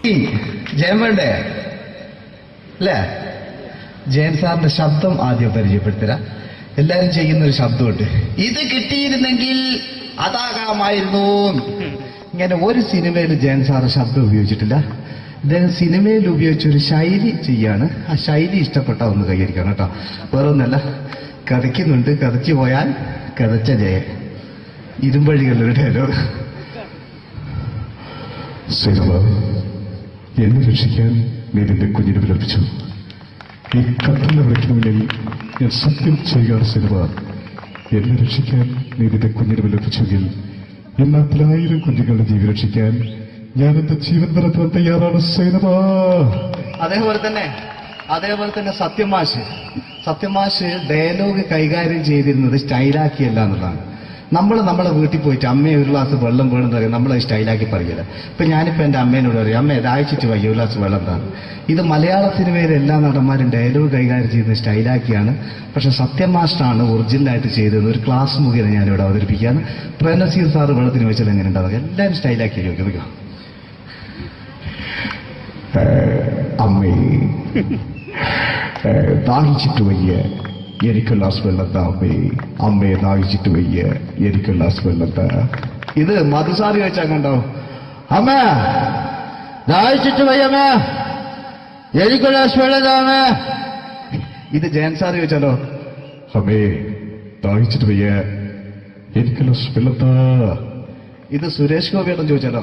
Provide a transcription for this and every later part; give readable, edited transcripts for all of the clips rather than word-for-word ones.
ജയൻ വേണ്ടേ അല്ലേ? ജയൻ സാറിന്റെ ശബ്ദം ആദ്യം പരിചയപ്പെടുത്തരാ. എല്ലാരും ചെയ്യുന്ന ഒരു ശബ്ദമുണ്ട്, ഇത് കിട്ടിയിരുന്നെങ്കിൽ അതാകാമായിരുന്നു. ഇങ്ങനെ ഒരു സിനിമയിൽ ജയൻ സാറ് ശബ്ദം ഉപയോഗിച്ചിട്ടില്ല. അദ്ദേഹം സിനിമയിൽ ഉപയോഗിച്ച ഒരു ശൈലി ചെയ്യാണ്. ആ ശൈലി ഇഷ്ടപ്പെട്ട ഒന്ന് കൈകരിക്കണം കേട്ടോ. വേറൊന്നല്ല, കഥയ്ക്കുന്നുണ്ട്, കഥയ്ക്ക് പോയാൽ കഥച്ച ജയൻ. ഇരുമ്പഴികളുടെ ഡയലോഗ്. എന്നെ രക്ഷിക്കാൻ നീ നിന്റെ കുഞ്ഞിനെ വിലപിച്ചു. ഈ കത്തലിനെ വിളിക്കണമെങ്കിൽ ഞാൻ സത്യം ചെയ്യുകയാണ് സിനിമ. എന്നെ രക്ഷിക്കാൻ നീ നിന്റെ കുഞ്ഞിനെ വിലപിച്ചെങ്കിൽ എന്നാൽ 1000 കുഞ്ഞുങ്ങളുടെ ജീവൻ രക്ഷിക്കാൻ ഞാൻ എന്റെ ജീവൻ തരത്താൻ തയ്യാറാണ് സിനിമ. അതേപോലെ തന്നെ സത്യമാഷ് ഡയലോഗ് കൈകാര്യം ചെയ്തിരുന്നത് സ്റ്റൈലാക്കിയല്ല എന്നുള്ളതാണ്. നമ്മളെ വീട്ടിൽ പോയിട്ട് അമ്മയെ ഒരു ഗ്ലാസ് വെള്ളം വേണമെന്ന് പറയും, നമ്മളത് സ്റ്റൈലാക്കി പറയില്ല. ഇപ്പൊ ഞാനിപ്പോ എന്റെ അമ്മേനോട് പറയും, അമ്മ ദാഹിച്ചിട്ട് വയ്യ ഒരു ഗ്ലാസ് വെള്ളം എന്താണ്. ഇത് മലയാള സിനിമയിലെ എല്ലാ നടന്മാരും ഡയലോഗ് കൈകാര്യം ചെയ്യുന്നത് സ്റ്റൈലാക്കിയാണ്. പക്ഷെ സത്യം മാസ്റ്ററാണ് ഒറിജിനലായിട്ട് ചെയ്തത്. ഒരു ക്ലാസ് മുഖേന ഞാനിവിടെ അവതരിപ്പിക്കുകയാണ്. പ്രേംനസീർ സാറ് വെള്ളത്തിന് വെച്ചാൽ എങ്ങനെ ഉണ്ടാവുക? എല്ലാവരും സ്റ്റൈലാക്കി ചോദിക്കുക. അമ്മേ ദാഹിച്ചിട്ട് വയ്യ, എനിക്ക് ഗ്ലാസ് വെള്ളം താ അമ്മേ. അമ്മയെ ദാഹിച്ചിട്ട് വയ്യ, എനിക്ക് ഗ്ലാസ് വെള്ളം താ. ഇത് മധുസാറി വെച്ചാൽ കണ്ടോ, അമ്മ ദാഹിച്ചിട്ട് വയ്യമ്മ, എനിക്ക് ഗ്ലാസ് വെള്ളം താ അമ്മ. ഇത് ജയൻ സാറി വെച്ചാലോ, അമ്മേ ദാഹിച്ചിട്ട് വയ്യ, എനിക്ക് ഗ്ലാസ് വെള്ളം താ. ഇത് സുരേഷ് ഗോപിയോടും ചോദിച്ചാലോ,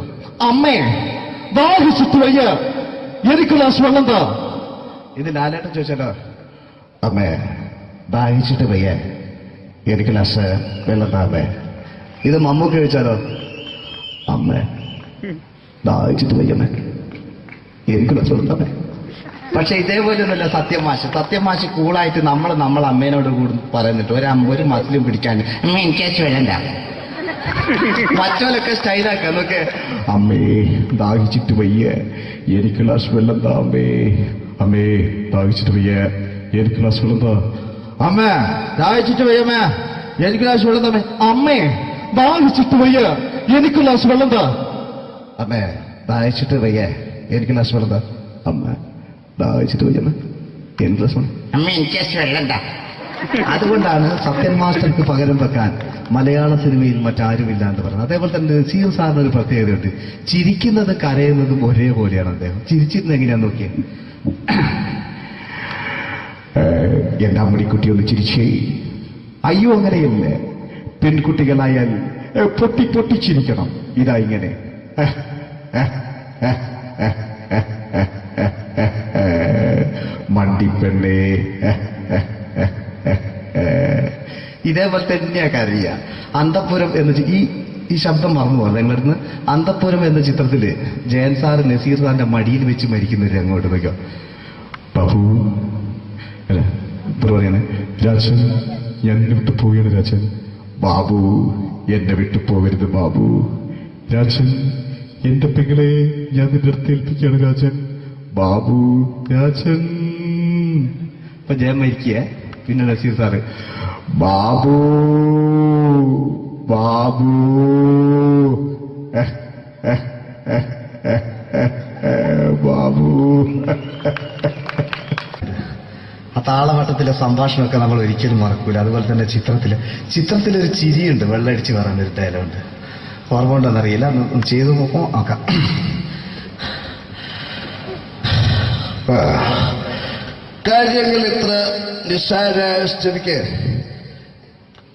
അമ്മേ ദാഹിച്ചിട്ട് വയ്യ, എനിക്ക് ഗ്ലാസ് വെള്ളം താ. ഇത് ലാലേട്ടൻ ചോദിച്ചാലോ, അമ്മേ ദാഹിച്ചിട്ട് വയ്യ, എനിക്ക് ഗ്ലാസ് വെള്ളം താ അമ്മേ. ഇത് മമ്മൂക്ക് ചോദിച്ചാലോ, അമ്മേ ദാഹിച്ചിട്ട് വയ്യമ്മേ, എനിക്ക് ഗ്ലാസ് വെള്ളം താ അമ്മേ. പക്ഷെ ഇതേപോലെയൊന്നുമല്ല സത്യമാഷ് കൂളായിട്ട് നമ്മളെ അമ്മേനോട് കൂടി പറയുന്നിട്ട് ഒരു മസിലും പിടിക്കാൻ അമ്മ എനിക്ക് വേണ്ട. മറ്റോലൊക്കെ സ്റ്റൈലാക്കാം നോക്കെ. അമ്മേ ദാഹിച്ചിട്ട് വയ്യ, എനിക്ക് ഗ്ലാസ് വെള്ളം താ അമ്മേ. അമ്മേ ദാഹിച്ചിട്ട് വയ്യ, എനിക്ക് ഗ്ലാസ് വെള്ളം താ. അമ്മ ദാഹിച്ചിട്ട് വയ്യമ്മ, എനിക്ക് ഗ്ലാസ് വെള്ളം തമ്മേ. അമ്മേ ദാഹിച്ചിട്ട് വയ്യ, എനിക്ക് ഗ്ലാസ് വെള്ളം താ. അമ്മേ ദാഹിച്ചിട്ട് വയ്യ, എനിക്ക് ഗ്ലാസ് വെള്ളം താ. അമ്മ ദാഹിച്ചിട്ട് വയ്യമ്മ, എനിക്ക് ഗ്ലാസ് വെള്ളം. അമ്മ എനിക്ക് വെള്ളം താ. അതുകൊണ്ടാണ് സത്യൻ മാസ്റ്റർക്ക് പകരം വെക്കാൻ മലയാള സിനിമയിൽ മറ്റാരുമില്ല എന്ന് പറയുന്നത്. അതേപോലെ തന്നെ നസീർ സാറിന് ഒരു പ്രത്യേകതയുണ്ട്, ചിരിക്കുന്നത് കരയുന്നതും ഒരേപോലെയാണ്. അദ്ദേഹം ചിരിച്ചിരുന്നത് എങ്ങനെയാന്ന് നോക്കിയേ. എന്റെ അമ്മടിക്കുട്ടി ഒന്ന് ചിരിച്ചേ. അയ്യോ അങ്ങനെയല്ല, പെൺകുട്ടികളായാൽ പൊട്ടി പൊട്ടിച്ചിരിക്കണം. ഇതാ ഇങ്ങനെ മണ്ടിപ്പെണ്ണേ. ഇതേപോലെ തന്നെയാ കരയ. അന്തപ്പുരം എന്ന ഈ ശബ്ദം മറന്നു പോകുന്നത് നിങ്ങളിരുന്ന്. അന്തപ്പുരം എന്ന ചിത്രത്തില് ജയൻ സാർ നസീർ സാറിന്റെ മടിയിൽ വെച്ച് മരിക്കുന്നവര് അങ്ങോട്ട് വയ്ക്കോ. ബാബു അല്ല പറയാണ്, രാജൻ ഞാൻ എന്നെ വിട്ടു പോവുകയാണ് രാജൻ. ബാബു എന്നെ വിട്ടു പോകരുത് ബാബു. രാജൻ എന്റെ പെങ്ങളെ ഞാൻ നിന്റെ അടുത്ത് ഏൽപ്പിക്കുകയാണ് രാജൻ. ബാബു രാജൻ. ഇപ്പൊ ജയൻ മരിക്കുക, പിന്നെ നസീർ സാറ് ബാബു ബാബു ബാബു. ആ താളവട്ടത്തിലെ സംഭാഷണമൊക്കെ നമ്മൾ ഒരിക്കലും മറക്കൂല. അതുപോലെ തന്നെ ചിത്രത്തിലൊരു ചിരിയുണ്ട്, വെള്ളടിച്ച് പറയുന്ന ഒരു ഡയലോഗുണ്ട്. ഓർമ്മ ഉണ്ടെന്നറിയില്ല, ചെയ്തു നോക്കാം. കാര്യങ്ങൾ ഇത്ര നിസ്സാരമായ സ്ഥിതിക്ക്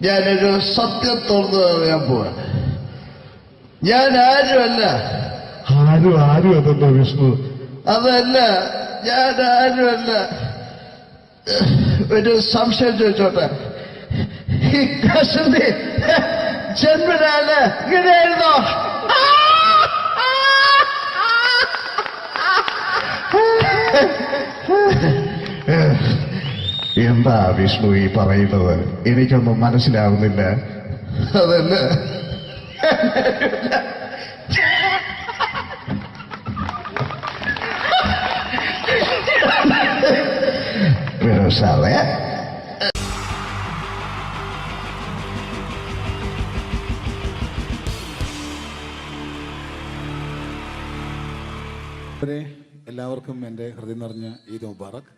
ഞാനൊരു സത്യം തുറന്നു പറയാൻ പോവാണ്. ഞാൻ ആരുമല്ല. ആരും അതല്ലോ വിഷ്ണു. അതല്ല, ഞാൻ ആരുമല്ല. ഒരു സംശയം ചോദിച്ചോട്ടെ, ഈ കസന്തി ജന്മനാല് ഇങ്ങനെയായിരുന്നോ? എന്താ വിഷ്ണു ഈ പറയുന്നത്? എനിക്കൊന്നും മനസ്സിലാവുന്നില്ല. അതല്ല, സാറേ എല്ലാവർക്കും എൻ്റെ ഹൃദയം നിറഞ്ഞ ഈദ് മുബാറക്.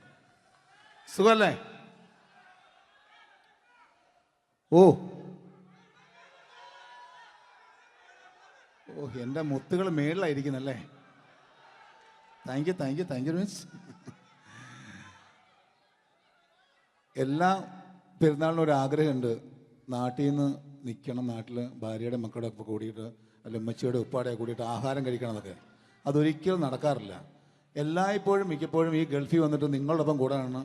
സുഖല്ലേ? ഓ ഓ എൻ്റെ മുത്തുകൾ മേളിലായിരിക്കുന്നല്ലേ. താങ്ക് യു മീൻസ് എല്ലാ പെരുന്നാളിനും ഒരു ആഗ്രഹമുണ്ട്, നാട്ടിൽ നിന്ന് നിൽക്കണം, നാട്ടിൽ ഭാര്യയുടെ മക്കളുടെ ഒക്കെ കൂടിയിട്ട് അല്ല ഉമ്മച്ചിയുടെ ഉപ്പാടെ കൂടിയിട്ട് ആഹാരം കഴിക്കണം എന്നൊക്കെ. അതൊരിക്കലും നടക്കാറില്ല. എല്ലായ്പ്പോഴും മിക്കപ്പോഴും ഈ ഗൾഫിൽ വന്നിട്ട് നിങ്ങളോടൊപ്പം കൂടാനാണ്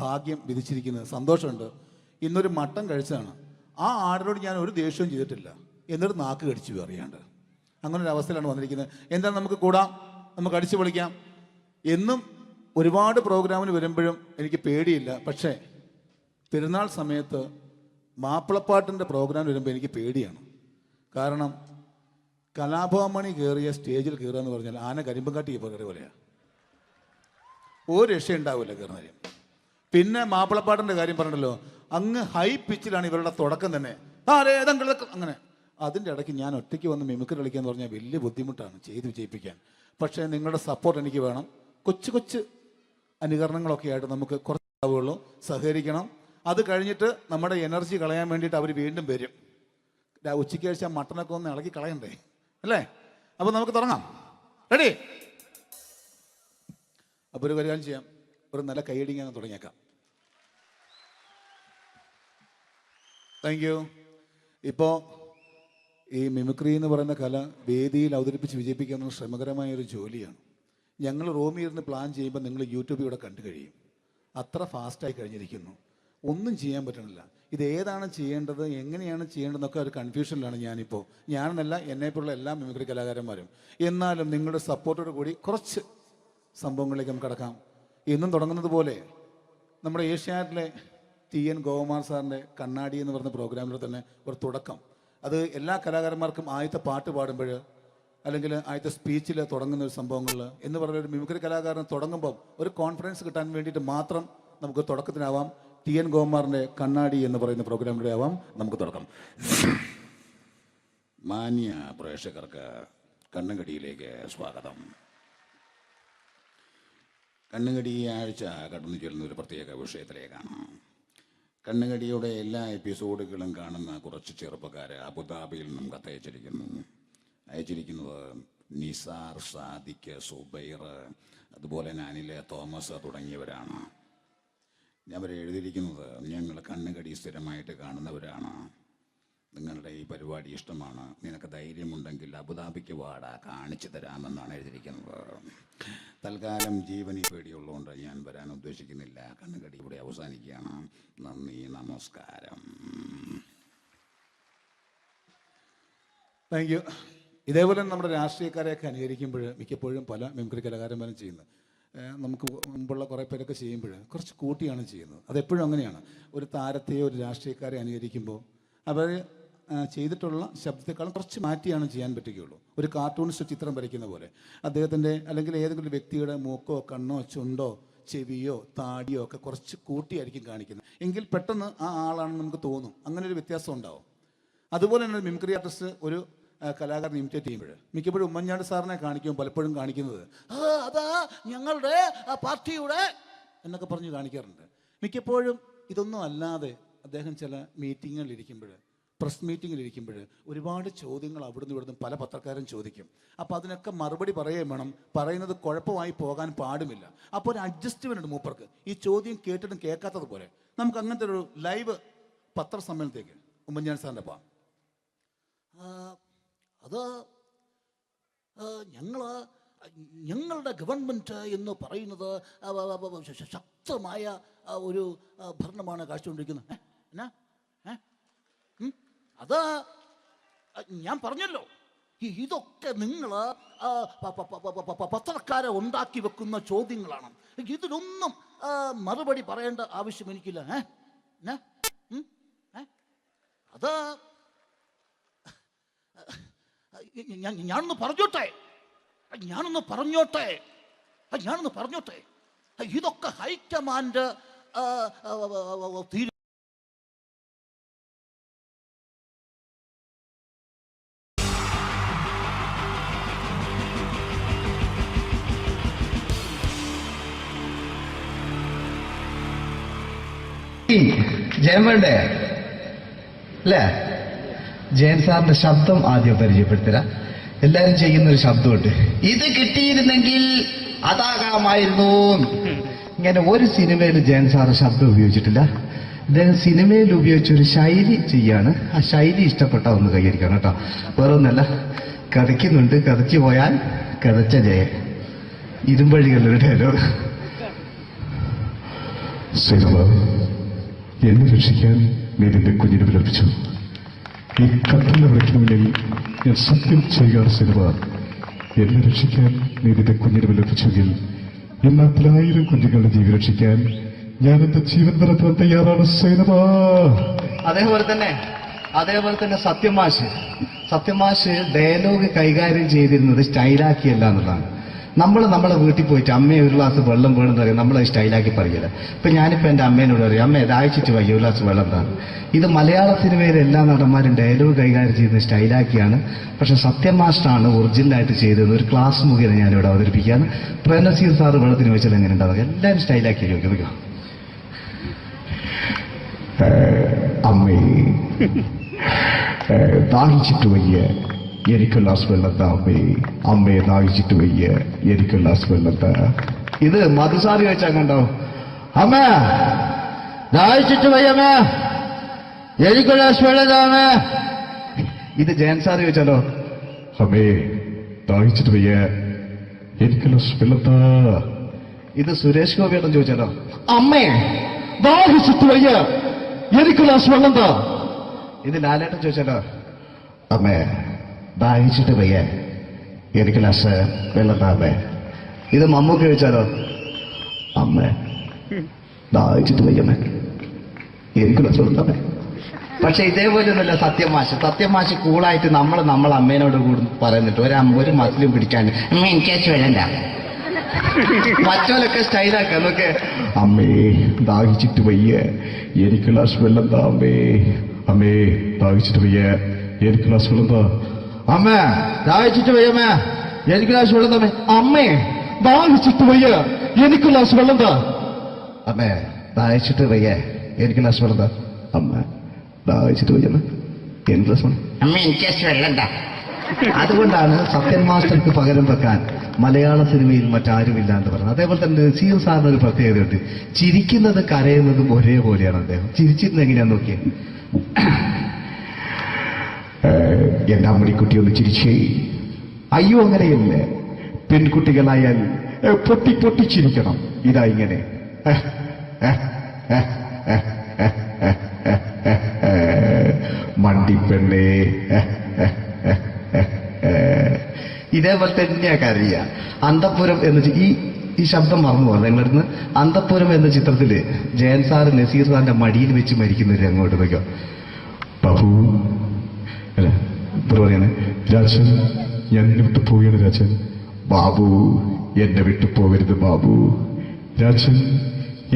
ഭാഗ്യം വിധിച്ചിരിക്കുന്നത്. സന്തോഷമുണ്ട്. ഇന്നൊരു മട്ടൻ കഴിച്ചതാണ്. ആ ആടിനോട് ഞാൻ ഒരു ദേഷ്യവും ചെയ്തിട്ടില്ല, എന്നിട്ട് നാക്ക് കടിച്ചു അറിയാണ്ട്. അങ്ങനെ ഒരു അവസ്ഥയിലാണ് വന്നിരിക്കുന്നത്. എന്താണ്, നമുക്ക് കൂടാം, നമുക്ക് അടിച്ചു പൊളിക്കാം. എന്നും ഒരുപാട് പ്രോഗ്രാമിന് വരുമ്പോഴും എനിക്ക് പേടിയില്ല. പക്ഷേ പെരുന്നാൾ സമയത്ത് മാപ്പിളപ്പാട്ടിൻ്റെ പ്രോഗ്രാം വരുമ്പോൾ എനിക്ക് പേടിയാണ്. കാരണം കലാഭവമണി കയറിയ സ്റ്റേജിൽ കയറുക എന്ന് പറഞ്ഞാൽ ആന കരിമ്പം കാട്ടി ഇപ്പോൾ കയറിയ പോലെയാണ്. ഒരു രക്ഷയുണ്ടാവില്ല കയറുന്ന. പിന്നെ മാപ്പിളപ്പാട്ടിൻ്റെ കാര്യം പറഞ്ഞല്ലോ, അങ്ങ് ഹൈ പിച്ചിലാണ് ഇവരുടെ തുടക്കം തന്നെ. അങ്ങനെ അതിൻ്റെ ഇടയ്ക്ക് ഞാൻ ഒറ്റയ്ക്ക് വന്ന് മിമിക്രി കളിക്കുക എന്ന് പറഞ്ഞാൽ വലിയ ബുദ്ധിമുട്ടാണ് ചെയ്ത് വിജയിപ്പിക്കാൻ. പക്ഷേ നിങ്ങളുടെ സപ്പോർട്ട് എനിക്ക് വേണം. കൊച്ചു കൊച്ചു അനുകരണങ്ങളൊക്കെ ആയിട്ട് നമുക്ക് കുറച്ചാവുള്ളൂ, സഹകരിക്കണം. അത് കഴിഞ്ഞിട്ട് നമ്മുടെ എനർജി കളയാൻ വേണ്ടിയിട്ട് അവർ വീണ്ടും വരും. ഉച്ചയ്ക്ക് കഴിച്ചാൽ മട്ടനൊക്കെ ഒന്ന് ഇളക്കി കളയണ്ടേ അല്ലേ? അപ്പോൾ നമുക്ക് തുടങ്ങാം. റെഡി? അപ്പോൾ ഒരു കാര്യം ചെയ്യാം, ഒരു നല്ല കൈയടിങ്ങ് അങ്ങ് തുടങ്ങിയേക്കാം. Thank you. ഇപ്പോൾ ഈ മിമിക്രി എന്ന് പറയുന്ന കല വേദിയിൽ അവതരിപ്പിച്ച് വിജയിപ്പിക്കുക എന്നത് ശ്രമകരമായ ഒരു ജോലിയാണ്. ഞങ്ങൾ റൂമിൽ ഇരുന്ന് പ്ലാൻ ചെയ്യുമ്പോൾ നിങ്ങൾ യൂട്യൂബിലൂടെ കണ്ടു കഴിയും. അത്ര ഫാസ്റ്റായി കഴിഞ്ഞിരിക്കുന്നു, ഒന്നും ചെയ്യാൻ പറ്റണില്ല. ഇത് ഏതാണ് ചെയ്യേണ്ടത്, എങ്ങനെയാണ് ചെയ്യേണ്ടതെന്നൊക്കെ ഒരു കൺഫ്യൂഷനിലാണ് ഞാനിപ്പോൾ. ഞാനെന്നല്ല, എന്നെപ്പോലുള്ള എല്ലാ മിമിക്രി കലാകാരന്മാരും. എന്നാലും നിങ്ങളുടെ സപ്പോർട്ടോട് കൂടി കുറച്ച് സംഭവങ്ങളിലേക്ക് നമുക്ക് കടക്കാം. എന്നും തുടങ്ങുന്നത് പോലെ നമ്മുടെ ഏഷ്യാനെറ്റിലെ TN ഗോപകുമാർ സാറിൻ്റെ കണ്ണാടി എന്ന് പറഞ്ഞ പ്രോഗ്രാമിൽ തന്നെ ഒരു തുടക്കം. അത് എല്ലാ കലാകാരന്മാർക്കും ആദ്യത്തെ പാട്ട് പാടുമ്പോൾ അല്ലെങ്കിൽ ആദ്യത്തെ സ്പീച്ചിൽ തുടങ്ങുന്ന ഒരു സംഭവങ്ങളിൽ എന്ന് പറഞ്ഞ ഒരു മിമിക്രി കലാകാരൻ തുടങ്ങുമ്പം ഒരു കോൺഫിഡൻസ് കിട്ടാൻ വേണ്ടിയിട്ട് മാത്രം നമുക്ക് തുടക്കത്തിനാവാം. TN ഗോപകുമാറിൻ്റെ കണ്ണാടി എന്ന് പറയുന്ന പ്രോഗ്രാമിലൂടെ ആവാം നമുക്ക് തുടക്കം. മാന്യ പ്രേക്ഷകർക്ക് കണ്ണുകടിയിലേക്ക് സ്വാഗതം. കണ്ണുകടി ഈ ആഴ്ച കടന്നു ചെല്ലുന്ന ഒരു പ്രത്യേക വിഷയത്തിലേക്കാണ്. കണ്ണുകടിയുടെ എല്ലാ എപ്പിസോഡുകളും കാണുന്ന കുറച്ച് ചെറുപ്പക്കാർ അബുദാബിയിൽ നിന്നും അയച്ചിരിക്കുന്നത് നിസാർ, സാദിഖ്, സുബൈർ, അതുപോലെ അനിൽ, തോമസ് തുടങ്ങിയവരാണ്. അവർ എഴുതിയിരിക്കുന്നത്, ഞങ്ങൾ കണ്ണുകടി സ്ഥിരമായിട്ട് കാണുന്നവരാണ്, നിങ്ങളുടെ ഈ പരിപാടി ഇഷ്ടമാണ്, നിനക്ക് ധൈര്യമുണ്ടെങ്കിൽ അബുദാബിക്ക് വാടാ, കാണിച്ചു തരാമെന്നാണ് എഴുതിയിരിക്കുന്നത്. തൽക്കാലം ജീവനി പേടിയുള്ളതുകൊണ്ട് ഞാൻ വരാൻ ഉദ്ദേശിക്കുന്നില്ല. കണ്ണുകടി ഇവിടെ അവസാനിക്കുകയാണ്. നന്ദി, നമസ്കാരം. Thank you. ഇതേപോലെ നമ്മുടെ രാഷ്ട്രീയക്കാരെയൊക്കെ അനുകരിക്കുമ്പോൾ മിക്കപ്പോഴും പല മിമിക്രി കലാകാരന്മാരും ചെയ്യുന്നത്, നമുക്ക് മുമ്പുള്ള കുറേ പേരൊക്കെ ചെയ്യുമ്പോൾ കുറച്ച് കൂട്ടിയാണ് ചെയ്യുന്നത്. അതെപ്പോഴും അങ്ങനെയാണ്. ഒരു താരത്തെയോ ഒരു രാഷ്ട്രീയക്കാരെ അനുകരിക്കുമ്പോൾ അവർ ചെയ്തിട്ടുള്ള ശബ്ദത്തെക്കാളും കുറച്ച് മാറ്റിയാണ് ചെയ്യാൻ പറ്റുകയുള്ളൂ. ഒരു കാർട്ടൂണിസ്റ്റ് ചിത്രം വരയ്ക്കുന്ന പോലെ അദ്ദേഹത്തിൻ്റെ അല്ലെങ്കിൽ ഏതെങ്കിലും വ്യക്തിയുടെ മൂക്കോ കണ്ണോ ചുണ്ടോ ചെവിയോ താടിയോ ഒക്കെ കുറച്ച് കൂട്ടിയായിരിക്കും കാണിക്കുന്നത്. എങ്കിൽ പെട്ടെന്ന് ആ ആളാണെന്ന് നമുക്ക് തോന്നും. അങ്ങനെ ഒരു വ്യത്യാസം ഉണ്ടാവും. അതുപോലെ തന്നെ ഒരു മിമിക്രി ആർട്ടിസ്റ്റ് ഒരു കലാകാരൻ ഇമിറ്റേറ്റ് ചെയ്യുമ്പോൾ മിക്കപ്പോഴും ഉമ്മൻചാണ്ടി സാറിനെ കാണിക്കുമ്പോൾ പലപ്പോഴും കാണിക്കുന്നത് അതാ ഞങ്ങളുടെ പാർട്ടിയുടെ എന്നൊക്കെ പറഞ്ഞ് കാണിക്കാറുണ്ട്. മിക്കപ്പോഴും ഇതൊന്നും അല്ലാതെ അദ്ദേഹം ചില മീറ്റിങ്ങുകളിലിരിക്കുമ്പോൾ, പ്രസ് മീറ്റിങ്ങിലിരിക്കുമ്പോൾ ഒരുപാട് ചോദ്യങ്ങൾ അവിടുന്ന് ഇവിടുന്ന് പല പത്രക്കാരും ചോദിക്കും. അപ്പോൾ അതിനൊക്കെ മറുപടി പറയുകയും വേണം. പറയുന്നത് കുഴപ്പമായി പോകാൻ പാടുമില്ല. അപ്പോൾ ഒരു അഡ്ജസ്റ്റ്മെൻ്റ് ഉണ്ട് മൂപ്പർക്ക്. ഈ ചോദ്യം കേട്ടിട്ടും കേൾക്കാത്തതുപോലെ നമുക്ക് അങ്ങനത്തെ ഒരു ലൈവ് പത്രസമ്മേളനത്തേക്ക് ഉമ്മൻചാണ്ടി സാറിൻ്റെ പോകാം. അത് ഞങ്ങളുടെ ഗവൺമെൻറ് എന്ന് പറയുന്നത് ശക്തമായ ഒരു ഭരണമാണ് കാഴ്ചകൊണ്ടിരിക്കുന്നത്. എന്നാ അത് ഞാൻ പറഞ്ഞല്ലോ, ഇതൊക്കെ നിങ്ങൾ പത്രക്കാരെ ഉണ്ടാക്കി വെക്കുന്ന ചോദ്യങ്ങളാണ്. ഇതിനൊന്നും മറുപടി പറയേണ്ട ആവശ്യം എനിക്കില്ല. അത് ഞാനൊന്ന് പറഞ്ഞോട്ടെ. ഇതൊക്കെ ഹൈക്കമാൻഡ് കിട്ടി. ജയൻ വേണ്ടേ അല്ലേ? ജയൻ സാറിന്റെ ശബ്ദം ആദ്യം പരിചയപ്പെടുത്തരാ. എല്ലാരും ചെയ്യുന്ന ഒരു ശബ്ദമുണ്ട്, ഇത് കിട്ടിയിരുന്നെങ്കിൽ അതാകാമായിരുന്നു. ഇങ്ങനെ ഒരു സിനിമയിൽ ജയൻ സാറ് ശബ്ദം ഉപയോഗിച്ചിട്ടില്ല. അദ്ദേഹം സിനിമയിൽ ഉപയോഗിച്ച ഒരു ശൈലി ചെയ്യാണ്. ആ ശൈലി ഇഷ്ടപ്പെട്ട ഒന്ന് കൈകരിക്കണം കേട്ടോ. വേറെ ഒന്നല്ല, കഥയ്ക്കുന്നുണ്ട്, കഥയ്ക്ക് പോയാൽ കഥച്ച ജയൻ. ഇരുമ്പഴികളുടെ ഡയലോഗ്. സൈനബ, എന്നെ രക്ഷിക്കാൻ നീ നിന്റെ കുഞ്ഞിനെ വിലപിച്ചു. ഈ കത്തുന്ന വിളക്കിന് മുന്നിൽ ഞാൻ സത്യം ചെയ്യുകയാണ് സൈനബ. എന്നെ രക്ഷിക്കാൻ നീ നിന്റെ കുഞ്ഞിനെ വിലപിച്ചെങ്കിൽ എന്നാൽ 1000 കുഞ്ഞുങ്ങളുടെ ജീവൻ രക്ഷിക്കാൻ ഞാൻ എന്റെ ജീവൻ നടത്താൻ തയ്യാറാണ് സൈനബ. അതേപോലെ തന്നെ സത്യമാഷ് ഡയലോഗ് കൈകാര്യം ചെയ്തിരുന്നത് സ്റ്റൈലാക്കിയല്ല എന്നുള്ളതാണ്. നമ്മൾ നമ്മളെ വീട്ടിൽ പോയിട്ട് അമ്മയെ ഒരു ഗ്ലാസ് വെള്ളം വേണമെന്ന് പറയും, നമ്മളത് സ്റ്റൈലാക്കി പറയില്ല. ഇപ്പൊ ഞാനിപ്പോ എന്റെ അമ്മേനോട് പറയും, അമ്മ ദാഹിച്ചിട്ട് വയ്യ ഒരു ഗ്ലാസ് വെള്ളം എന്താണ്. ഇത് മലയാള സിനിമയിലെ എല്ലാ നടന്മാരും ഡയലോഗ് കൈകാര്യം ചെയ്യുന്നത് സ്റ്റൈലാക്കിയാണ്. പക്ഷെ സത്യം മാസ്റ്ററാണ് ഒറിജിനലായിട്ട് ചെയ്തത്. ഒരു ക്ലാസ് മുഖേന ഞാനിവിടെ അവതരിപ്പിക്കുകയാണ്. പ്രേംനസീർ സാറ് വെള്ളത്തിന് വെച്ചാൽ എങ്ങനെ ഉണ്ടാവുക? എല്ലാവരും സ്റ്റൈലാക്കി ചോദിക്കുക. അമ്മേ, ദാഹിച്ചിട്ട് വയ്യ, എനിക്ക് ഗ്ലാസ് വെള്ളം താ അമ്മേ. അമ്മയെ ദാഹിച്ചിട്ട് വയ്യ, എനിക്ക് ഗ്ലാസ് വെള്ളം താ. ഇത് മധുസാറി ചോദിച്ചാൽ കണ്ടോ, അമ്മ ദാഹിച്ചിട്ട് വയ്യമ്മ, എനിക്ക് ഗ്ലാസ് വെള്ളം താ അമ്മ. ഇത് ജയൻ സാർ ചോദിച്ചാലോ, അമ്മേ ദാഹിച്ചിട്ട് വയ്യ, എനിക്ക് ഗ്ലാസ് വെള്ളം താ. ഇത് സുരേഷ് ഗോപിയേട്ടൻ ചോദിച്ചാലോ, അമ്മേ ദാഹിച്ചിട്ട് വയ്യ, എനിക്ക് ഗ്ലാസ് വെള്ളം താ. ഇത് ലാലേട്ടൻ ചോദിച്ചാലോ, അമ്മേ ദാഹിച്ചിട്ട് വയ്യ, എനിക്ക് ഗ്ലാസ് വെള്ളം താ അമ്മേ. ഇത് മമ്മൂക്ക് ചോദിച്ചാലോ, അമ്മേ ദാഹിച്ചിട്ട് വയ്യമ്മേ, എനിക്ക് ഗ്ലാസ് വെള്ളം താ അമ്മേ. പക്ഷെ ഇതേപോലെ ഒന്നുമല്ല സത്യമാഷ് കൂളായിട്ട് നമ്മളെ അമ്മേനോട് കൂടി പറയുന്നിട്ട് ഒരു മസിലും പിടിക്കാൻ അമ്മ എനിക്ക് വേണ്ട. മറ്റോലൊക്കെ സ്റ്റൈലാക്കാം നോക്കെ. അമ്മേ ദാഹിച്ചിട്ട് വയ്യ, എനിക്ക് ഗ്ലാസ് വെള്ളം താ അമ്മേ. അമ്മേ ദാഹിച്ചിട്ട് വയ്യ, എനിക്ക് ഗ്ലാസ് വെള്ളം താ. അമ്മ ദാഹിച്ചിട്ട് വയ്യമ്മ, എനിക്ക് ഗ്ലാസ് വെള്ളം താ. അമ്മേ ദാഹിച്ചിട്ട് വയ്യ, എനിക്ക് ഗ്ലാസ് വെള്ളം താ. അമ്മേ ദാഹിച്ചിട്ട് വയ്യ, എനിക്ക് ഗ്ലാസ് വെള്ളം താ. അമ്മ ദാഹിച്ചിട്ട് വയ്യമ്മ, എനിക്ക് ഗ്ലാസ് വെള്ളം. അമ്മ എനിക്ക് വെള്ളം താ. അതുകൊണ്ടാണ് സത്യൻ മാസ്റ്റർക്ക് പകരം വെക്കാൻ മലയാള സിനിമയിൽ മറ്റാരുമില്ല എന്ന് പറയുന്നത്. അതേപോലെ തന്നെ നസീർ സാറിന് ഒരു പ്രത്യേകതയുണ്ട്, ചിരിക്കുന്നത് കരയുന്നതും ഒരേപോലെയാണ് അദ്ദേഹം. ചിരിച്ചിരുന്നത് എങ്ങനെയാന്ന് നോക്കിയേ. എന്റെ അമ്മണിക്കുട്ടി ഒന്ന് ചിരിച്ചേ. അയ്യോ അങ്ങനെയല്ല, പെൺകുട്ടികളായാൽ പൊട്ടി പൊട്ടിച്ചിരിക്കണം. ഇതാ ഇങ്ങനെ മണ്ടിപ്പെണ്ണേ. ഇതേപോലെ തന്നെയാ കരയ. അന്തപ്പുരം എന്ന ഈ ശബ്ദം മറന്നു പോകാം നിങ്ങളിരുന്ന്. അന്തപ്പുരം എന്ന ചിത്രത്തില് ജയൻ സാർ നസീർ സാറിന്റെ മടിയിൽ വെച്ച് മരിക്കുന്നവര് അങ്ങോട്ട് നോക്കാം. ബാബു അല്ല പറയാണ്, രാജൻ ഞാൻ എന്നെ വിട്ടു പോവുകയാണ് രാജൻ. ബാബു എന്നെ വിട്ടു പോകരുത് ബാബു. രാജൻ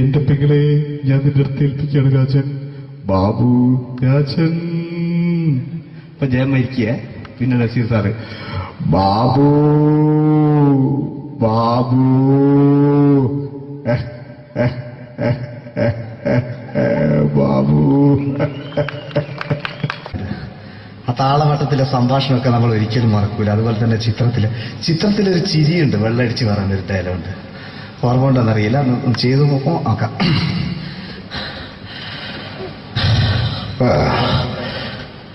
എന്റെ പെങ്ങളെ ഞാൻ നിന്റെ അടുത്ത് ഏൽപ്പിക്കുകയാണ് രാജൻ. ബാബു രാജൻ. ഇപ്പൊ ജയൻ മരിക്കുക. പിന്നെ നസീർ സാറ് ബാബു ബാബു ബാബു. ആ താളവട്ടത്തിലെ സംഭാഷണമൊക്കെ നമ്മൾ ഒരിക്കലും മറക്കൂല. അതുപോലെ തന്നെ ചിത്രത്തിലൊരു ചിരിയുണ്ട്, വെള്ളടിച്ച് പറയുന്നൊരു ഡയലോഗുണ്ട്. ഓർമ്മ ഉണ്ടെന്നറിയില്ല, ചെയ്തു നോക്കാം.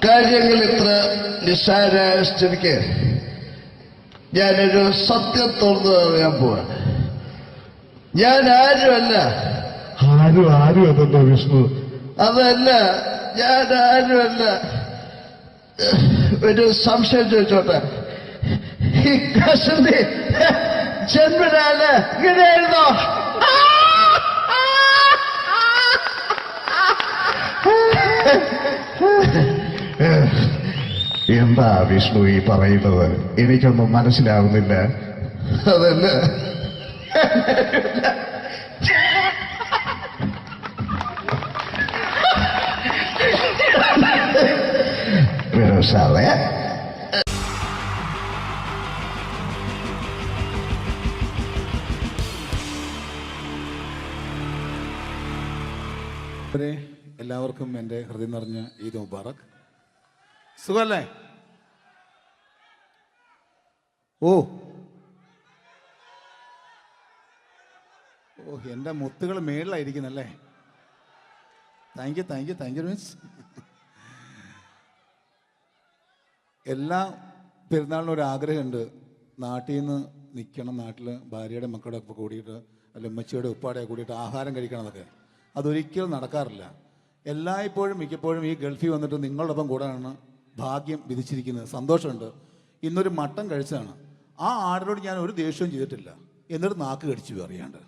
കാര്യങ്ങൾ ഇത്ര നിസ്സാരായ സ്ഥിതിക്ക് ഞാനൊരു സത്യം തുറന്നു പറയാൻ പോവാണ്. ഞാൻ ആരുമല്ല. ആരും അതല്ല വിഷ്ണു. അതല്ല, ഞാൻ ആരുമല്ല. ഒരു സംശയം ചോദിച്ചോട്ടെ, ഈ കസന്തി ജന്മനാണ് ഇങ്ങനെയായിരുന്നോ? എന്താ വിഷ്ണു ഈ പറയുന്നത്? എനിക്കൊന്നും മനസ്സിലാവുന്നില്ല. അതല്ല, സാറേ അവരെ എല്ലാവർക്കും എൻ്റെ ഹൃദയം നിറഞ്ഞ ഈദ് മുബാറക്. സുഖല്ലേ? ഓ ഓ എൻ്റെ മുത്തുകൾ മേളിലായിരിക്കുന്നല്ലേ. താങ്ക് യു മീൻസ് എല്ലാ പെരുന്നാളിനും ഒരു ആഗ്രഹമുണ്ട്, നാട്ടിൽ നിന്ന് നിൽക്കണം, നാട്ടിൽ ഭാര്യയുടെ മക്കളുടെ ഒപ്പം കൂടിയിട്ട് അല്ല ഉമ്മച്ചിയുടെ ഉപ്പാടെ കൂടിയിട്ട് ആഹാരം കഴിക്കണം എന്നൊക്കെ. അതൊരിക്കലും നടക്കാറില്ല. എല്ലായ്പ്പോഴും മിക്കപ്പോഴും ഈ ഗൾഫിൽ വന്നിട്ട് നിങ്ങളോടൊപ്പം കൂടാനാണ് ഭാഗ്യം വിധിച്ചിരിക്കുന്നത്. സന്തോഷമുണ്ട്. ഇന്നൊരു മട്ടൻ കഴിച്ചതാണ്. ആ ആടിനോട് ഞാൻ ഒരു ദേഷ്യവും ചെയ്തിട്ടില്ല, എന്നിട്ട് നാക്ക് കടിച്ചു അറിയാണ്ട്.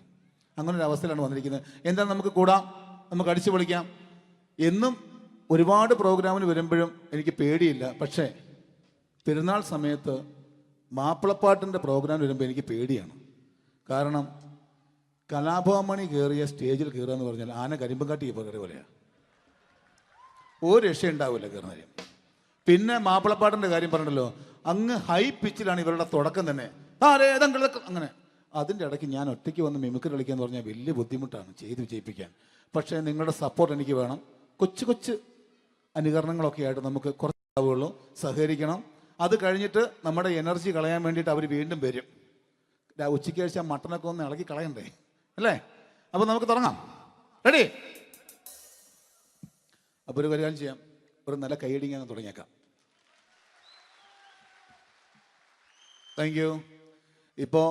അങ്ങനെ ഒരു അവസ്ഥയിലാണ് വന്നിരിക്കുന്നത്. എന്താണ്, നമുക്ക് കൂടാം, നമുക്ക് അടിച്ചു പൊളിക്കാം എന്നും ഒരുപാട് പ്രോഗ്രാമിന് വരുമ്പോഴും എനിക്ക് പേടിയില്ല. പക്ഷേ പെരുന്നാൾ സമയത്ത് മാപ്പിളപ്പാട്ടിൻ്റെ പ്രോഗ്രാം വരുമ്പോൾ എനിക്ക് പേടിയാണ്. കാരണം കലാഭവമണി കയറിയ സ്റ്റേജിൽ കയറുക എന്ന് പറഞ്ഞാൽ ആന കരിമ്പം കാട്ടി കയറിയ പോലെയാണ്. ഒരു രക്ഷയുണ്ടാവില്ല കയറുന്ന. പിന്നെ മാപ്പിളപ്പാട്ടിൻ്റെ കാര്യം പറഞ്ഞല്ലോ, അങ്ങ് ഹൈ പിച്ചിലാണ് ഇവരുടെ തുടക്കം തന്നെ. അങ്ങനെ അതിൻ്റെ ഇടയ്ക്ക് ഞാൻ ഒറ്റയ്ക്ക് വന്ന് മിമിക്രി കളിക്കാന്ന് പറഞ്ഞാൽ വലിയ ബുദ്ധിമുട്ടാണ് ചെയ്ത് വിജയിപ്പിക്കാൻ. പക്ഷേ നിങ്ങളുടെ സപ്പോർട്ട് എനിക്ക് വേണം. കൊച്ചു കൊച്ചു അനുകരണങ്ങളൊക്കെ ആയിട്ട് നമുക്ക് കുറച്ചാവുള്ളൂ, സഹകരിക്കണം. അത് കഴിഞ്ഞിട്ട് നമ്മുടെ എനർജി കളയാൻ വേണ്ടിയിട്ട് അവർ വീണ്ടും വരും. ഉച്ചയ്ക്ക് കഴിച്ചാൽ മട്ടനൊക്കെ ഒന്ന് ഇളക്കി കളയണ്ടേ അല്ലേ? അപ്പോൾ നമുക്ക് തുടങ്ങാം. റെഡി? അപ്പോൾ ഒരു കാര്യം ചെയ്യാം, ഒരു നല്ല കൈയടിങ്ങാൻ തുടങ്ങിയേക്കാം. Thank you. ഇപ്പോൾ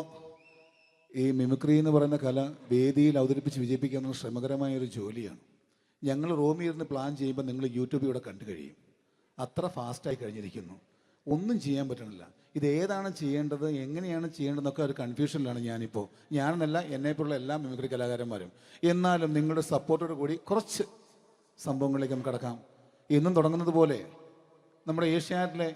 ഈ മിമിക്രി എന്ന് പറയുന്ന കല വേദിയിൽ അവതരിപ്പിച്ച് വിജയിപ്പിക്കുക എന്ന ശ്രമകരമായൊരു ജോലിയാണ്. ഞങ്ങൾ റൂമിൽ ഇരുന്ന് പ്ലാൻ ചെയ്യുമ്പോൾ നിങ്ങൾ യൂട്യൂബിലൂടെ കണ്ടു കഴിയും. അത്ര ഫാസ്റ്റായി കഴിഞ്ഞിരിക്കുന്നു, ഒന്നും ചെയ്യാൻ പറ്റണില്ല. ഇത് ഏതാണ് ചെയ്യേണ്ടത്, എങ്ങനെയാണ് ചെയ്യേണ്ടതെന്നൊക്കെ ഒരു കൺഫ്യൂഷനിലാണ് ഞാനിപ്പോൾ. ഞാനെന്നല്ല, എന്നെപ്പോലുള്ള എല്ലാ മിമിക്രി കലാകാരന്മാരും. എന്നാലും നിങ്ങളുടെ സപ്പോർട്ടോട് കൂടി കുറച്ച് സംഭവങ്ങളിലേക്ക് നമുക്ക് കടക്കാം. എന്നും തുടങ്ങുന്നത് പോലെ നമ്മുടെ ഏഷ്യാനെറ്റിലെ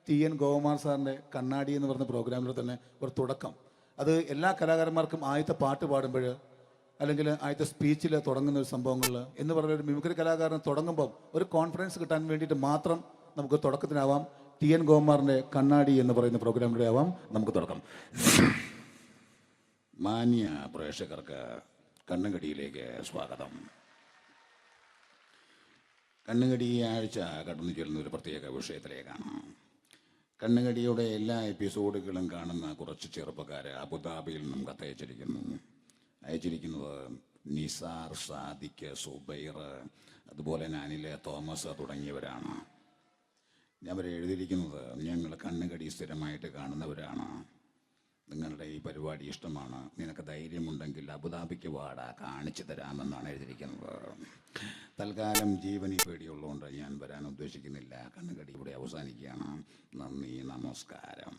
TN ഗോകുമാർ സാറിൻ്റെ കണ്ണാടി എന്ന് പറഞ്ഞ പ്രോഗ്രാമിൽ തന്നെ ഒരു തുടക്കം. അത് എല്ലാ കലാകാരന്മാർക്കും ആദ്യത്തെ പാട്ട് പാടുമ്പോൾ അല്ലെങ്കിൽ ആദ്യത്തെ സ്പീച്ചിൽ തുടങ്ങുന്ന ഒരു സംഭവങ്ങളിൽ എന്ന് പറഞ്ഞ ഒരു മിമിക്രി കലാകാരൻ തുടങ്ങുമ്പോൾ ഒരു കോൺഫിഡൻസ് കിട്ടാൻ വേണ്ടിയിട്ട് മാത്രം നമുക്ക് തുടക്കത്തിനാവാം. TN ഗോകുമാറിൻ്റെ കണ്ണാടി എന്ന് പറയുന്ന പ്രോഗ്രാമിലൂടെ ആവാം നമുക്ക് തുടക്കം. മാന്യ പ്രേക്ഷകർക്ക് കണ്ണുകടിയിലേക്ക് സ്വാഗതം. കണ്ണുകടി ഈ ആഴ്ച കടന്നു ചെല്ലുന്ന ഒരു പ്രത്യേക വിഷയത്തിലേക്കാണ്. കണ്ണുകടിയുടെ എല്ലാ എപ്പിസോഡുകളും കാണുന്ന കുറച്ച് ചെറുപ്പക്കാർ അബുദാബിയിൽ നിന്നും കത്തയച്ചിരിക്കുന്നു. അയച്ചിരിക്കുന്നത് നിസാർ, സാദിഖ്, സുബൈർ, അതുപോലെ നാനിലെ തോമസ് തുടങ്ങിയവരാണ്. അവർ എഴുതിയിരിക്കുന്നത്, ഞങ്ങൾ കണ്ണുകടി സ്ഥിരമായിട്ട് കാണുന്നവരാണ്, നിങ്ങളുടെ ഈ പരിപാടി ഇഷ്ടമാണ്, നിനക്ക് ധൈര്യമുണ്ടെങ്കിൽ അബുദാബിക്ക് വാടാ, കാണിച്ചു തരാമെന്നാണ് എഴുതിയിരിക്കുന്നത്. തൽക്കാലം ജീവനി പേടിയുള്ളതുകൊണ്ട് ഞാൻ വരാൻ ഉദ്ദേശിക്കുന്നില്ല. കണ്ണുകടി ഇവിടെ അവസാനിക്കുകയാണ്. നന്ദി, നമസ്കാരം.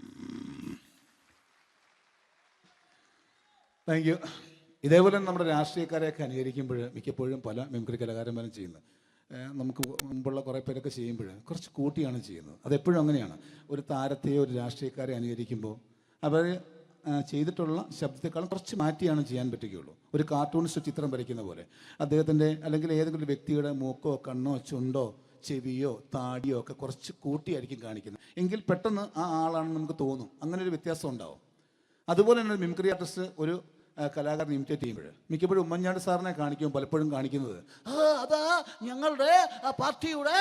Thank you. ഇതേപോലെ നമ്മുടെ രാഷ്ട്രീയക്കാരെയൊക്കെ അനുകരിക്കുമ്പോൾ മിക്കപ്പോഴും പല മിമിക്രി കലാകാരന്മാരും ചെയ്യുന്നത്, നമുക്ക് മുമ്പുള്ള കുറേ പേരൊക്കെ ചെയ്യുമ്പോൾ കുറച്ച് കൂട്ടിയാണ് ചെയ്യുന്നത്. അതെപ്പോഴും അങ്ങനെയാണ്. ഒരു താരത്തെയോ ഒരു രാഷ്ട്രീയക്കാരെ അനുകരിക്കുമ്പോൾ അവർ ചെയ്തിട്ടുള്ള ശബ്ദത്തെക്കാളും കുറച്ച് മാറ്റിയാണ് ചെയ്യാൻ പറ്റുകയുള്ളൂ. ഒരു കാർട്ടൂണിസ്റ്റ് ചിത്രം വരയ്ക്കുന്ന പോലെ അദ്ദേഹത്തിൻ്റെ അല്ലെങ്കിൽ ഏതെങ്കിലും വ്യക്തിയുടെ മൂക്കോ കണ്ണോ ചുണ്ടോ ചെവിയോ താടിയോ ഒക്കെ കുറച്ച് കൂട്ടിയായിരിക്കും കാണിക്കുന്നത്. എങ്കിൽ പെട്ടെന്ന് ആ ആളാണെന്ന് നമുക്ക് തോന്നും. അങ്ങനെ ഒരു വ്യത്യാസം ഉണ്ടാവും. അതുപോലെ തന്നെ മിമിക്രി ആർട്ടിസ്റ്റ് ഒരു കലാകാരൻ ഇമിറ്റേറ്റ് ചെയ്യുമ്പോൾ മിക്കപ്പോഴും ഉമ്മൻചാണ്ടി സാറിനെ കാണിക്കുമ്പോൾ പലപ്പോഴും കാണിക്കുന്നത് അതാ ഞങ്ങളുടെ പാർട്ടിയുടെ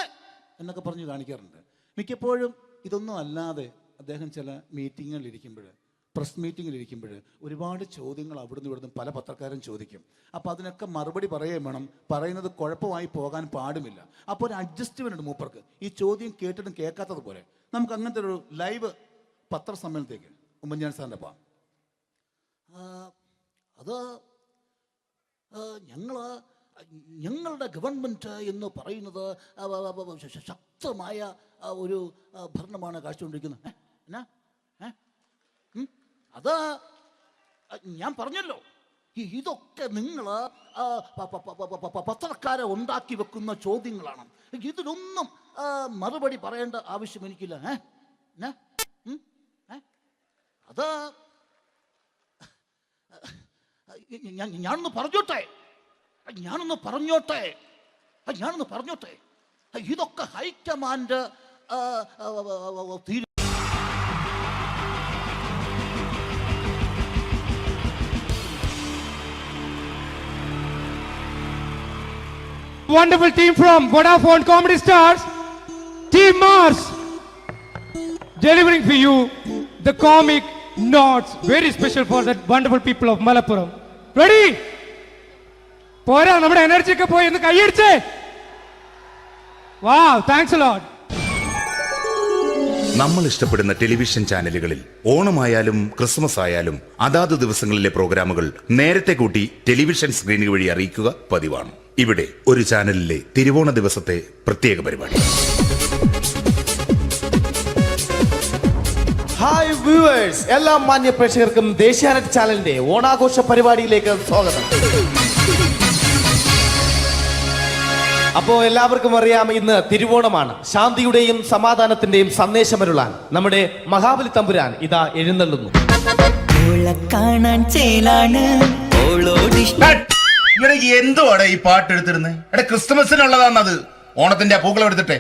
എന്നൊക്കെ പറഞ്ഞ് കാണിക്കാറുണ്ട്. മിക്കപ്പോഴും ഇതൊന്നും അല്ലാതെ അദ്ദേഹം ചില മീറ്റിങ്ങുകളിലിരിക്കുമ്പോൾ, പ്രസ് മീറ്റിങ്ങിലിരിക്കുമ്പോൾ ഒരുപാട് ചോദ്യങ്ങൾ അവിടുന്ന് ഇവിടുന്ന് പല പത്രക്കാരും ചോദിക്കും. അപ്പോൾ അതിനൊക്കെ മറുപടി പറയുകയും വേണം. പറയുന്നത് കുഴപ്പമായി പോകാൻ പാടുമില്ല. അപ്പോൾ ഒരു അഡ്ജസ്റ്റ്മെൻ്റ് ഉണ്ട് മൂപ്പർക്ക്. ഈ ചോദ്യം കേട്ടിട്ടും കേൾക്കാത്തത് പോലെ നമുക്ക് അങ്ങനത്തെ ഒരു ലൈവ് പത്രസമ്മേളനത്തേക്ക് ഉമ്മൻചാണ്ടി സാറിൻ്റെ അപ്പം അത് ഞങ്ങളുടെ ഗവൺമെൻറ് എന്ന് പറയുന്നത് ശക്തമായ ഒരു ഭരണമാണ് കാഴ്ചകൊണ്ടിരിക്കുന്നത്. എന്നാ അത് ഞാൻ പറഞ്ഞല്ലോ, ഇതൊക്കെ നിങ്ങൾ പത്രക്കാരെ ഉണ്ടാക്കി വെക്കുന്ന ചോദ്യങ്ങളാണ്. ഇതിനൊന്നും മറുപടി പറയേണ്ട ആവശ്യം എനിക്കില്ല. അത് ഞാനൊന്ന് പറഞ്ഞോട്ടെ. ഇതൊക്കെ high command wonderful team from Vodafone Comedy Stars, Team Mars, delivering for you the comic notes, very special for the wonderful people of Malappuram. Ready? പോരാ, നമ്മുടെ എനർജി ഒക്കെ പോയി ഒന്ന് കൈയടിച്ചേ. Wow, thanks a lot. നമ്മൾ ഇഷ്ടപ്പെടുന്ന ടെലിവിഷൻ ചാനലുകളിൽ ഓണമായാലും ക്രിസ്മസ് ആയാലും അതാത് ദിവസങ്ങളിലെ പ്രോഗ്രാമുകൾ നേരത്തെ കൂട്ടി ടെലിവിഷൻ സ്ക്രീനുകൾ വഴി അറിയിക്കുക പതിവാണ്. ഇവിടെ ഒരു ചാനലിലെ തിരുവോണ ദിവസത്തെ പ്രത്യേക പരിപാടി. ഹായ് വ്യൂവേഴ്സ്, എല്ലാ മാന്യ പ്രേക്ഷകർക്കും ദേശീയാനെറ്റ് ചാനലിന്റെ ഓണാഘോഷ പരിപാടിയിലേക്ക് സ്വാഗതം. അപ്പോ എല്ലാവർക്കും അറിയാം, ഇന്ന് തിരുവോണമാണ്. ശാന്തിയുടെയും സമാധാനത്തിന്റെയും സന്ദേശമരുളാൻ നമ്മുടെ മഹാബലി തമ്പുരാൻ ഇതാ എഴുന്നള്ളുന്നു. എന്തുവാടാ ഈ പാട്ട് എടുത്തിരുന്നത്? എടാ, ക്രിസ്മസിനുള്ളതാണത്. ഓണത്തിന്റെ പൂക്കളം എടുത്തിട്ടെ.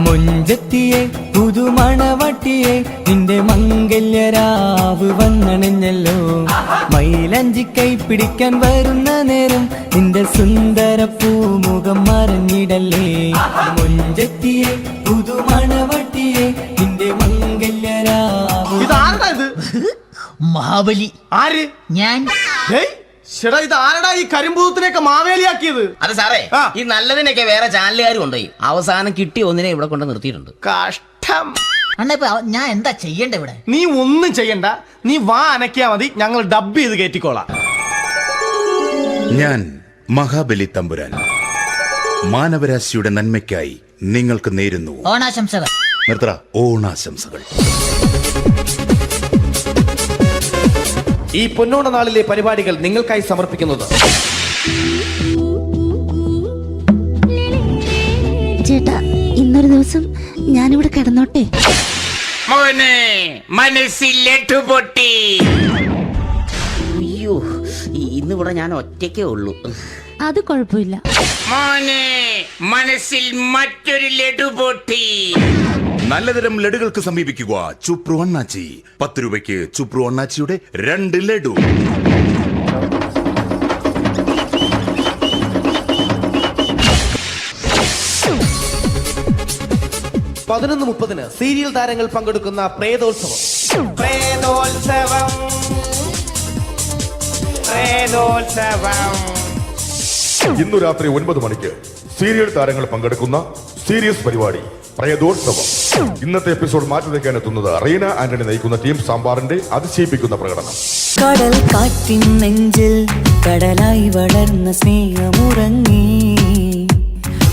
മുഞ്ചത്തിയെ പുതുമണവട്ടിയെ നിന്റെ മംഗല്യരാവ് വന്നണഞ്ഞല്ലോ. മൈലഞ്ചി കൈ പിടിക്കാൻ വരുന്ന നേരം നിന്റെ സുന്ദര പൂമുഖം മറഞ്ഞിടല്ലേ. മുഞ്ചത്തിയെ പുതുമണവട്ടിയെ നിന്റെ മംഗല്യരാവ്. ഇതാരടാ ഇത്? മഹാബലി. ആര്? ഞാൻ. ചേട്ടാ, ഇത് ആരടാ ഈ കരിമ്പൂത്തിനെയൊക്കെ മാവേലിയാക്കിയത്? അത് സാറേ, ഈ നല്ലതിനൊക്കെ വേറെ ചാനലുകാരും കൊണ്ടുപോയി അവസാനം കിട്ടി ഒന്നിനെ ഇവിടെ കൊണ്ട് നിർത്തിയിട്ടുണ്ട്. കഷ്ടം. അണ്ണ ഇപ്പൊ ഞാൻ എന്താ ചെയ്യണ്ട ഇവിടെ? നീ ഒന്നും ചെയ്യണ്ട, നീ വാ അനക്കിയാ മതി, ഞങ്ങൾ ഡബ് ചെയ്ത് കയറ്റിക്കോളാം. ഞാൻ മഹാബലി തമ്പുരാൻ മാനവരാശിയുടെ നന്മയ്ക്കായി നിങ്ങൾക്ക് നേരുന്നു ഓണാശംസകൾ. നിർത്തറ. ഓണാശംസകൾ. ഈ പൊന്നോണ നാളിലെ പരിപാടികൾ നിങ്ങൾക്കായി സമർപ്പിക്കുന്നത് ചേട്ടാ, ഇന്നൊരു ദിവസം ഞാനിവിടെ കിടന്നോട്ടെ. മോനെ മനസ്സിലെട്ടു പൊട്ടി. അയ്യോ, ഇന്നിവിടെ ഞാൻ ഒറ്റയ്ക്കേ ഉള്ളൂ. അത് കുഴപ്പമില്ല. മോനെ മനസ്സിൽ മറ്റൊരു ലഡു പൊട്ടി. നല്ലതരം ലഡുകൾക്ക് സമീപിക്കുക ചുപ്രു അണ്ണാച്ചി. 10 രൂപയ്ക്ക് ചുപ്രു അണ്ണാച്ചിയുടെ 2 ലഡു. (11:30) സീരിയൽ താരങ്ങൾ പങ്കെടുക്കുന്ന പ്രേതോത്സവം. ഇന്നു രാത്രി 9 മണിക്ക് സീരിയൽ താരങ്ങൾ പങ്കെടുക്കുന്ന സീരിയസ് പരിപാടി പ്രേതോത്സവം. ഇന്നത്തെ എപ്പിസോഡ് മാറ്റി വയ്ക്കാൻ എത്തുന്നത് റീന ആന്റണി നയിക്കുന്ന ടീം സാമ്പാറിന്റെ അതിശയിപ്പിക്കുന്ന പ്രകടനം. കടൽ കാറ്റിൻ നെഞ്ചിൽ കടലായി വളർന്ന സ്നേഹമുറങ്ങി,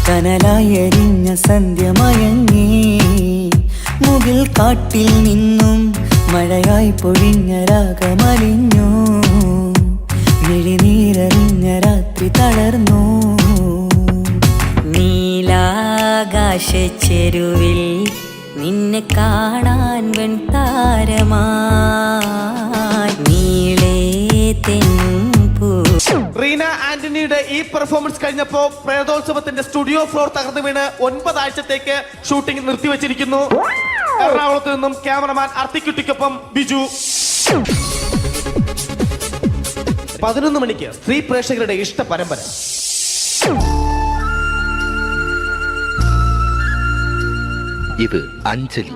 കനലായി എരിഞ്ഞ സന്ധ്യ മയങ്ങി. മുകിൽ കാട്ടിൽ നിന്നും മഴയായി പൊഴിഞ്ഞ രാഗമലിഞ്ഞു, വിഴിനീരറിഞ്ഞ രാത്രി തളർന്നു. നീലാകാശ ചെരുവിൽ നിന്നെ കാണാൻ വെൺതാരമായി നീളേ തെൻപൂ. റീന ആന്റണിയുടെ ഈ പെർഫോമൻസ് കഴിഞ്ഞപ്പോ പ്രേതോത്സവത്തിന്റെ സ്റ്റുഡിയോ ഫ്ലോർ തകർന്നു വീണ് 9 ആഴ്ചത്തേക്ക് ഷൂട്ടിംഗ് നിർത്തിവെച്ചിരിക്കുന്നു. എറണാകുളത്ത് നിന്നും ക്യാമറമാൻ അർത്തിക്കുട്ടിക്കൊപ്പം ബിജു. 11 മണിക്ക് സ്ത്രീ പ്രേക്ഷകരുടെ ഇഷ്ട പരമ്പര. ഇത് അഞ്ജലി.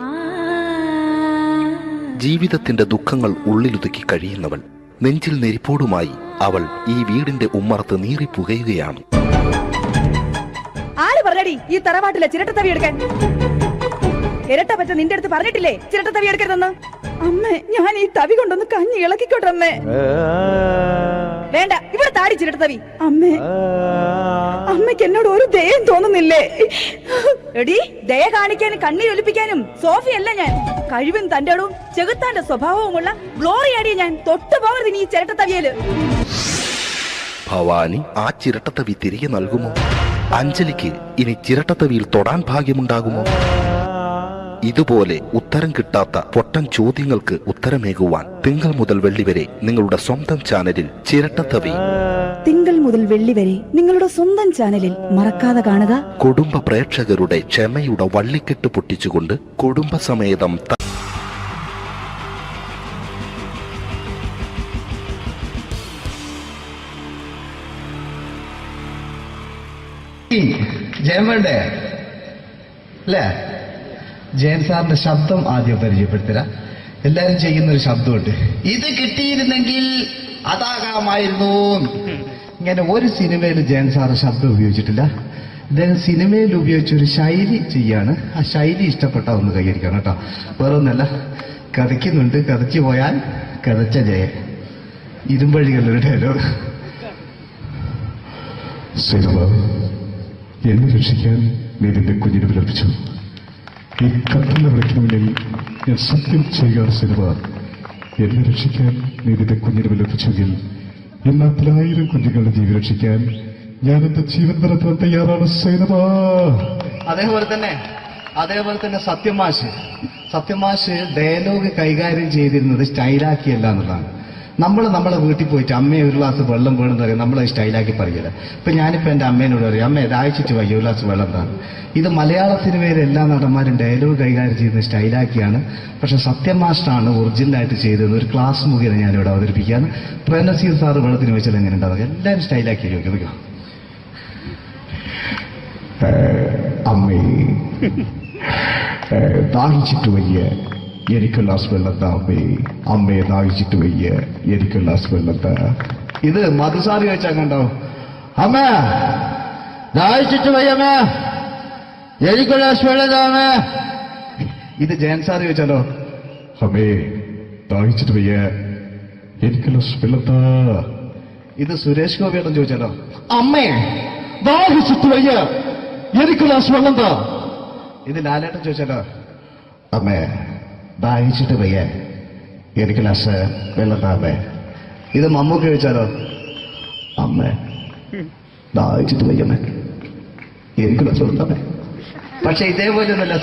ജീവിതത്തിന്റെ ദുഃഖങ്ങൾ ഉള്ളിലൊതുക്കി കഴിയുന്നവൾ. നെഞ്ചിൽ നെരിപ്പോടുമായി അവൾ ഈ വീടിന്റെ ഉമ്മറത്ത് നീറിപ്പുകയുകയാണ്. ആര് പറഞ്ഞടി ഈ തറവാട്ടിലെ ചിരട്ടത്തവി എടുക്കാൻ? ഇരട്ട പറ്റ നിന്റെ അടുത്ത് പറഞ്ഞിട്ടില്ലേ ചിരട്ടത്തവി എടുക്കരുതെന്ന്? അമ്മേ, ഞാൻ ഈ തവി കൊണ്ടൊന്ന് കഞ്ഞി ഇളക്കിക്കോട്ടെ അമ്മേ. വേണ്ട, ഇവിടെ താടി ചിരട്ടത്തവി. അമ്മേ, അമ്മയ്ക്ക് എന്നോട് ഒരു ദയം തോന്നുന്നില്ലേ? എടി, ദയ കാണിക്കാനും കണ്ണീരൊലിപ്പിക്കാനും സോഫിയല്ല ഞാൻ. കഴിവും തന്റെ ഇടവും ചെകുത്താന്റെ സ്വഭാവവുമുള്ള ഗ്ലോറിയാടിയ ഞാൻ. തൊട്ടുപോകരുത് നീ ചിരട്ടത്തവിയല്. ഭവാനി ആ ചിരട്ടത്തവി തിരികെ നൽകുമോ? അഞ്ജലിക്ക് ഇനി ചിരട്ടത്തവിയിൽ തൊടാൻ ഭാഗ്യമുണ്ടാകുമോ? ഇതുപോലെ ഉത്തരം കിട്ടാത്ത പൊട്ടൻ ചോദ്യങ്ങൾക്ക് ഉത്തരമേകുവാൻ തിങ്കൾ മുതൽ വെള്ളി വരെ നിങ്ങളുടെ സ്വന്തം ചാനലിൽ ചിരട്ടത്തവി. തിങ്കൾ മുതൽ വെള്ളി വരെ നിങ്ങളുടെ സ്വന്തം ചാനലിൽ മറക്കാതെ കാണുക. കുടുംബ പ്രേക്ഷകരുടെ ക്ഷമയുടെ വള്ളിക്കെട്ട് പൊട്ടിച്ചുകൊണ്ട് കുടുംബസമേതം ജയൻ വേണ്ടേ അല്ലേ? ജയൻ സാറിന്റെ ശബ്ദം ആദ്യം പരിചയപ്പെടുത്തരാ. എല്ലാരും ചെയ്യുന്നൊരു ശബ്ദമുണ്ട്, ഇത് കിട്ടിയിരുന്നെങ്കിൽ അതാകാമായിരുന്നു. ഇങ്ങനെ ഒരു സിനിമയിൽ ജയൻ സാറ് ശബ്ദം ഉപയോഗിച്ചിട്ടില്ല. അദ്ദേഹം സിനിമയിൽ ഉപയോഗിച്ച ഒരു ശൈലി ചെയ്യാണ്. ആ ശൈലി ഇഷ്ടപ്പെട്ട ഒന്ന് കൈകരിക്കണം കേട്ടോ. വേറെ ഒന്നല്ല, കഥയ്ക്കുന്നുണ്ട്, കഥയ്ക്ക് പോയാൽ കഥച്ച ജയൻ. ഇരുമ്പഴികളുടെ ഡയലോഗ്. സൈനബ, എന്നെ രക്ഷിക്കാൻ നീ നിന്റെ കുഞ്ഞിനെ വിലപിച്ചു. ഈ കത്തുന്ന വിളക്കിന് മുന്നിൽ ഞാൻ സത്യം ചെയ്യുകയാണ് സൈനബ. എന്നെ രക്ഷിക്കാൻ നീ നിന്റെ കുഞ്ഞിനെ വിലപിച്ചെങ്കിൽ ഈ 40,000 കുഞ്ഞുങ്ങളുടെ ജീവൻ രക്ഷിക്കാൻ ഞാൻ എന്റെ ജീവൻ നടത്താൻ തയ്യാറാണ് സൈനബ. അതേപോലെ തന്നെ സത്യമാഷ് ഡയലോഗ് കൈകാര്യം ചെയ്തിരുന്നത് സ്റ്റൈലാക്കിയല്ല എന്നുള്ളതാണ്. നമ്മൾ നമ്മളെ വീട്ടിൽ പോയിട്ട് അമ്മയെ ഒരു ഗ്ലാസ് വെള്ളം വേണമെന്ന് പറയും, നമ്മളത് സ്റ്റൈലാക്കി പറയില്ല. ഇപ്പൊ ഞാനിപ്പോ എന്റെ അമ്മേനോട് പറയും, അമ്മ ദാഹിച്ചിട്ട് വയ്യ ഒരു ഗ്ലാസ് വെള്ളം എന്താണ്. ഇത് മലയാള സിനിമയിലെ എല്ലാ നടന്മാരും ഡയലോഗ് കൈകാര്യം ചെയ്യുന്നത് സ്റ്റൈലാക്കിയാണ്. പക്ഷെ സത്യമാഷ്ടാണ് ഒറിജിനലായിട്ട് ചെയ്തത്. ഒരു ക്ലാസ് മുഖേന ഞാനിവിടെ അവതരിപ്പിക്കുകയാണ്. പ്രേംനസീർ സാറ് വെള്ളത്തിന് വെച്ചാൽ എങ്ങനെ ഉണ്ടാവുക? എല്ലാവരും സ്റ്റൈലാക്കി ചോദിക്കും. അമ്മേ, ദാഹിച്ചിട്ട് വയ്യ, എനിക്ക് ഗ്ലാസ് വെള്ളം താ അമ്മേ. അമ്മയെ ദാഹിച്ചിട്ട് വയ്യ, എനിക്ക് ഗ്ലാസ് വെള്ളം താ. ഇത് മധുസാറി വെച്ചാൽ കണ്ടോ? അമ്മ ദാഹിച്ചിട്ട് വയ്യമ്മേ, എനിക്ക് ഗ്ലാസ് വെള്ളം താ അമ്മേ. ഇത് ജയൻ സാറി വെച്ചാലോ? അമ്മേ, ദാഹിച്ചിട്ട് വയ്യ, എനിക്ക് ഗ്ലാസ് വെള്ളം താ. ഇത് സുരേഷ് ഗോപിയേട്ടൻ ചോദിച്ചാലോ? അമ്മേ ദാഹിച്ചിട്ട് വയ്യ, എനിക്ക് ഗ്ലാസ് വെള്ളം താ. ഇത് ലാലേട്ടൻ ചോദിച്ചാലോ? അമ്മേ, ദാഹിച്ചിട്ട് വയ്യ, എനിക്ക് ഗ്ലാസ് വെള്ളം താ അമ്മേ. ഇത് മമ്മൂക്ക് ചോദിച്ചാലോ? അമ്മേ, ദാഹിച്ചിട്ട് വയ്യമ്മേ, എനിക്ക് ഗ്ലാസ് വെള്ളം താ അമ്മേ. പക്ഷെ ഇതേപോലെ ഒന്നുമല്ല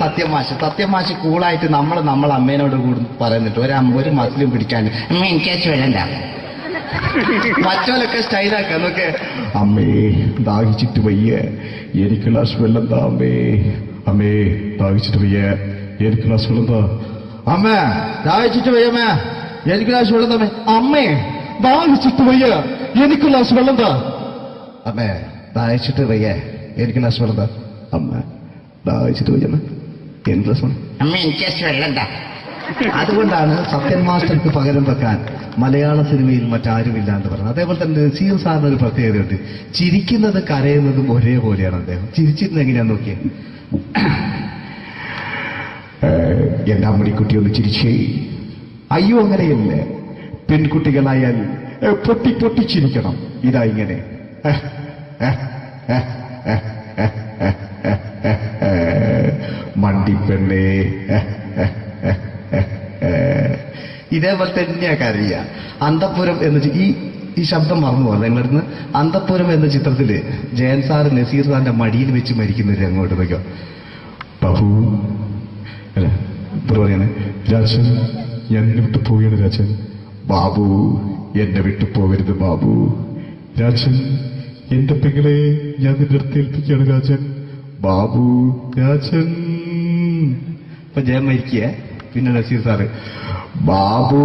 സത്യമാഷ് കൂളായിട്ട് നമ്മളെ അമ്മേനോട് കൂടി പറയുന്നിട്ട് ഒരു മസിലും പിടിക്കാൻ അമ്മ എനിക്ക് വേണ്ട. മറ്റോലൊക്കെ സ്റ്റൈലാക്കാം നോക്കെ. അമ്മേ, ദാഹിച്ചിട്ട് വയ്യ, എനിക്ക് ഗ്ലാസ് വെള്ളം താ അമ്മേ. അമ്മേ, ദാഹിച്ചിട്ട് വയ്യ, എനിക്ക് ഗ്ലാസ് വെള്ളം താ. അമ്മ ദാഹിച്ചിട്ട് വയ്യമ്മേ, എനിക്ക് ഗ്ലാസ് വെള്ളം താ. അമ്മേ ദാഹിച്ചിട്ട് വയ്യ, എനിക്ക് ഗ്ലാസ് വെള്ളം താ. അമ്മേ ദാഹിച്ചിട്ട് വയ്യ, എനിക്ക് ഗ്ലാസ് വെള്ളം താ. അമ്മ, ദാഹിച്ചിട്ട് വയ്യമ്മേ, എനിക്ക് ഗ്ലാസ് വെള്ളം. അമ്മ എനിക്ക് വെള്ളം താ. അതുകൊണ്ടാണ് സത്യൻ മാസ്റ്റർക്ക് പകരം വെക്കാൻ മലയാള സിനിമയിൽ മറ്റാരുമില്ല എന്ന് പറയുന്നത്. അതേപോലെ തന്നെ നസീർ സാറിന് ഒരു പ്രത്യേകതയുണ്ട്. ചിരിക്കുന്നത് കരയുന്നതും ഒരേപോലെയാണ് അദ്ദേഹം. ചിരിച്ചിരുന്നത് എങ്ങനെയാന്ന് നോക്കിയേ. എന്റെ അമ്മടിക്കുട്ടി ഒന്ന് ചിരിച്ചേ. അയ്യോ, അങ്ങനെയല്ല. പെൺകുട്ടികളായാൽ പൊട്ടി പൊട്ടി ചിരിക്കണം. ഇതാ ഇങ്ങനെ. മണ്ടിപ്പെണ്ണേ. ഇതേപോലെ തന്നെയാ കരയ. അന്തപ്പുരം എന്ന ഈ ശബ്ദം മറന്നു പോകാം നിങ്ങളിന്ന്. അന്തപ്പുരം എന്ന ചിത്രത്തില് ജയൻ സാറ് നസീർ സാറിന്റെ മടിയിൽ വെച്ച് മരിക്കുന്നവര് അങ്ങോട്ട് നോക്കാം. ബാബു, അല്ല പറയണേ, രാജൻ ഞാൻ വിട്ടു പോവുകയാണ് രാജൻ. ബാബു, എന്നെ വിട്ടു പോകരുത് ബാബു. രാജൻ, എന്റെ പെങ്ങളെ ഞാൻ നിന്റെ അടുത്ത് ഏൽപ്പിക്കുകയാണ് രാജൻ. ബാബു, രാജൻ. ഇപ്പൊ ജയൻ മരിക്കുക. പിന്നെ നസീർ സാറ് ബാബു,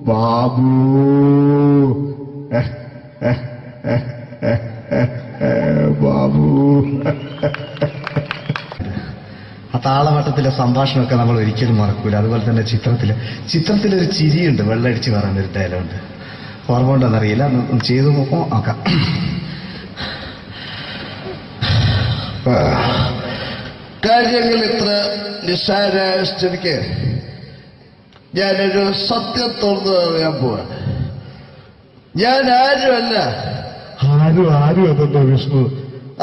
ബാബു. ബാബു. ആ താളവട്ടത്തിലെ സംഭാഷണമൊക്കെ നമ്മൾ ഒരിക്കലും മറക്കൂല. അതുപോലെ തന്നെ ചിത്രത്തിലൊരു ചിരിയുണ്ട്, വെള്ളടിച്ച് പറയുന്ന ഒരു ഡയലോഗുണ്ട്. ഓർമ്മ ഉണ്ടെന്നറിയില്ല, ചെയ്തു നോക്കാം. കാര്യങ്ങൾ ഇത്ര നിസ്സാരമായ സ്ഥിതിക്ക് ഞാനൊരു സത്യം തുറന്നു പറയാൻ പോവാ. ഞാൻ ആരുമല്ല. ആരും അതല്ലോ വിഷ്ണു.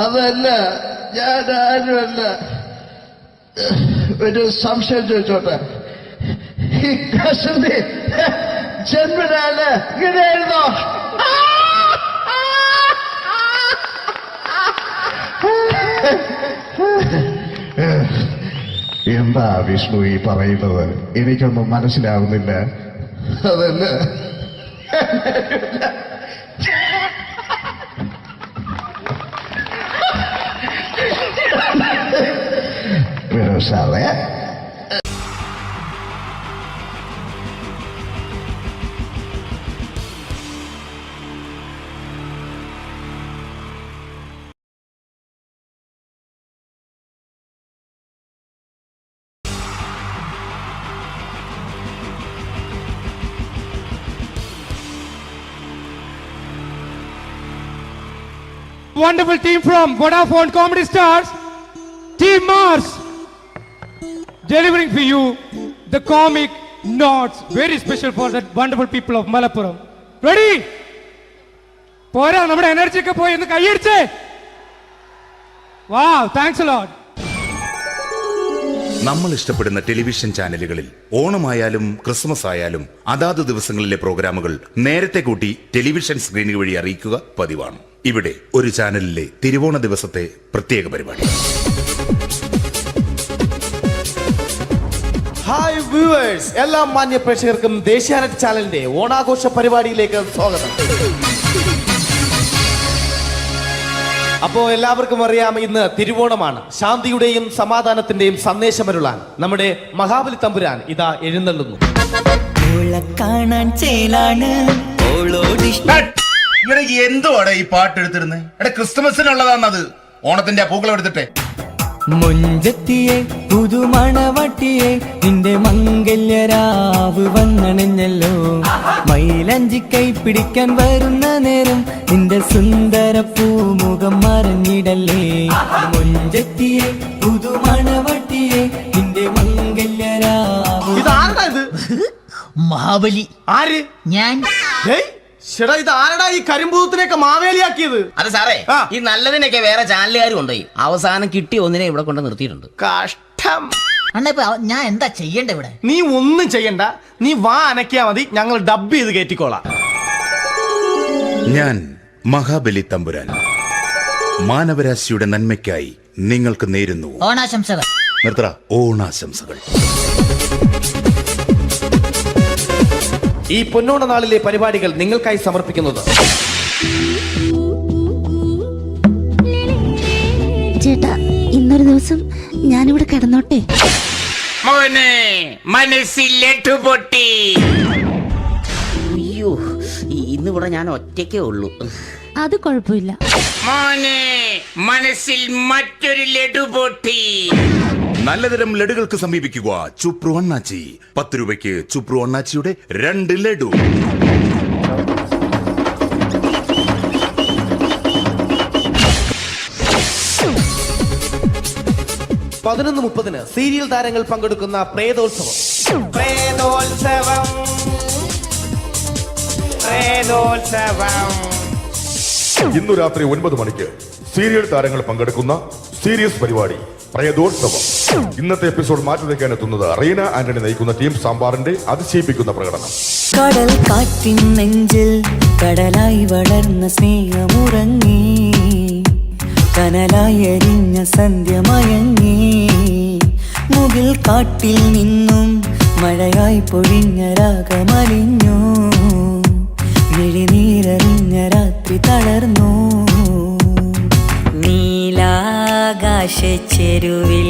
അതല്ല, ഞാൻ ആരുമല്ല. ഒരു സംശയം ചോദിച്ചോട്ടെ, ഈ കസന്തി ജന്മനാണ് ഇങ്ങനെയായിരുന്നോ? എന്താ വിഷ്ണു ഈ പറയുന്നത്? എനിക്കൊന്നും മനസ്സിലാവുന്നില്ല. അതല്ല, സാറേ wonderful team from Vodafone Comedy Stars, Team Mars, delivering for you the comic notes, very special for the wonderful people of Malappuram. Ready? പോരാ, നമ്മുടെ എനർജി ഒക്കെ പോയി ഒന്ന് കൈയടിച്ചേ. Wow, thanks a lot. നമ്മൾ ഇഷ്ടപ്പെടുന്ന ടെലിവിഷൻ ചാനലുകളിൽ ഓണമായാലും ക്രിസ്മസ് ആയാലും അതാത് ദിവസങ്ങളിലെ പ്രോഗ്രാമുകൾ നേരത്തെ കൂട്ടി ടെലിവിഷൻ സ്ക്രീനുകൾ വഴി അറിയിക്കുക പതിവാണ്. ഇവിടെ ഒരു ചാനലിലെ തിരുവോണ ദിവസത്തെ പ്രത്യേക പരിപാടി. ഹായ് വ്യൂവേഴ്സ്, എല്ലാ മാന്യ പ്രേക്ഷകർക്കും ദേശീയാനെറ്റ് ചാനലിന്റെ ഓണാഘോഷ പരിപാടിയിലേക്ക് സ്വാഗതം. അപ്പോ എല്ലാവർക്കും അറിയാം, ഇന്ന് തിരുവോണമാണ്. ശാന്തിയുടെയും സമാധാനത്തിന്റെയും സന്ദേശമരുളാൻ നമ്മുടെ മഹാബലി തമ്പുരാൻ ഇതാ എഴുന്നള്ളുന്നു. കാണാൻ ചേലാണ് എന്തുവാടാ ഈ പാട്ട് എടുത്തിരുന്നത്? എടാ, ക്രിസ്മസിനുള്ളതാണത്. ഓണത്തിന്റെ പൂക്കളം എടുത്തിട്ടെ. മുഞ്ചത്തിയെ പുതുമണവട്ടിയെ നിന്റെ മംഗല്യരാവ് വന്നണഞ്ഞല്ലോ. മൈലഞ്ചി കൈ പിടിക്കാൻ വരുന്ന നേരം നിന്റെ സുന്ദര പൂമുഖം മറഞ്ഞിടല്ലേ. മുഞ്ചത്തിയെ പുതുമണവട്ടിയെ നിന്റെ മംഗല്യരാവ്. ഇതാരടാ ഇത്? മഹാബലി. ആര്? ഞാൻ. ചേട്ടാ, ഇത് ആരടാ ഈ കരിമ്പൂത്തിനെയൊക്കെ മാവേലിയാക്കിയത്? അത് സാറേ, ഈ നല്ലതിനൊക്കെ വേറെ ചാനലുകാർ കൊണ്ടുപോയി അവസാനം കിട്ടി ഒന്നിനെ ഇവിടെ കൊണ്ട് നിർത്തിയിട്ടുണ്ട്. കഷ്ടം. അണ്ണ ഇപ്പൊ ഞാൻ എന്താ ചെയ്യണ്ട ഇവിടെ? നീ ഒന്നും ചെയ്യണ്ട, നീ വാ അനക്കിയാ മതി, ഞങ്ങൾ ഡബ് ചെയ്ത് കയറ്റിക്കോളാം. ഞാൻ മഹാബലി തമ്പുരാൻ മാനവരാശിയുടെ നന്മയ്ക്കായി നിങ്ങൾക്ക് നേരുന്നു ഓണാശംസകൾ. നിർത്തറ. ഓണാശംസകൾ. ഈ പൊന്നോണ നാളിലെ പരിപാടികൾ നിങ്ങൾക്കായി സമർപ്പിക്കുന്നത് ചേട്ടാ, ഇന്നൊരു ദിവസം ഞാനിവിടെ കിടന്നോട്ടെ. അയ്യോ, ഇന്നിവിടെ ഞാൻ ഒറ്റയ്ക്കേ ഉള്ളൂ. അത് കുഴപ്പമില്ല. മനസ്സിൽ മറ്റൊരു ലഡു പൊട്ടി. നല്ലതരം ലഡുകൾക്ക് സമീപിക്കുക ചുപ്രു അണ്ണാച്ചി. 10 രൂപയ്ക്ക് ചുപ്രു അണ്ണാച്ചിയുടെ 2 ലഡു. പതിനൊന്ന് 30 സീരിയൽ താരങ്ങൾ പങ്കെടുക്കുന്ന പ്രേതോത്സവം. ഇന്നു രാത്രി 9 മണിക്ക് സീരിയൽ താരങ്ങൾ പങ്കെടുക്കുന്ന സീരിയസ് പരിപാടി പ്രേതോത്സവം. ഇന്നത്തെ എപ്പിസോഡ് മാറ്റി വയ്ക്കാൻ എത്തുന്നത് റീന ആന്റണി നയിക്കുന്ന ടീം സാമ്പാറിന്റെ അതിശയിപ്പിക്കുന്ന പ്രകടനം. കടൽ കാറ്റിൻ നെഞ്ചിൽ കടലായി വളർന്ന സ്നേഹമുറങ്ങി, കനലായി എരിഞ്ഞ സന്ധ്യ മയങ്ങി. മുകിൽ കാട്ടിൽ നിന്നും മഴയായി പൊഴിഞ്ഞ രാഗമലിഞ്ഞു, വിഴിനീരറിഞ്ഞ രാത്രി തളർന്നു. നീലാകാശ ചെരുവിൽ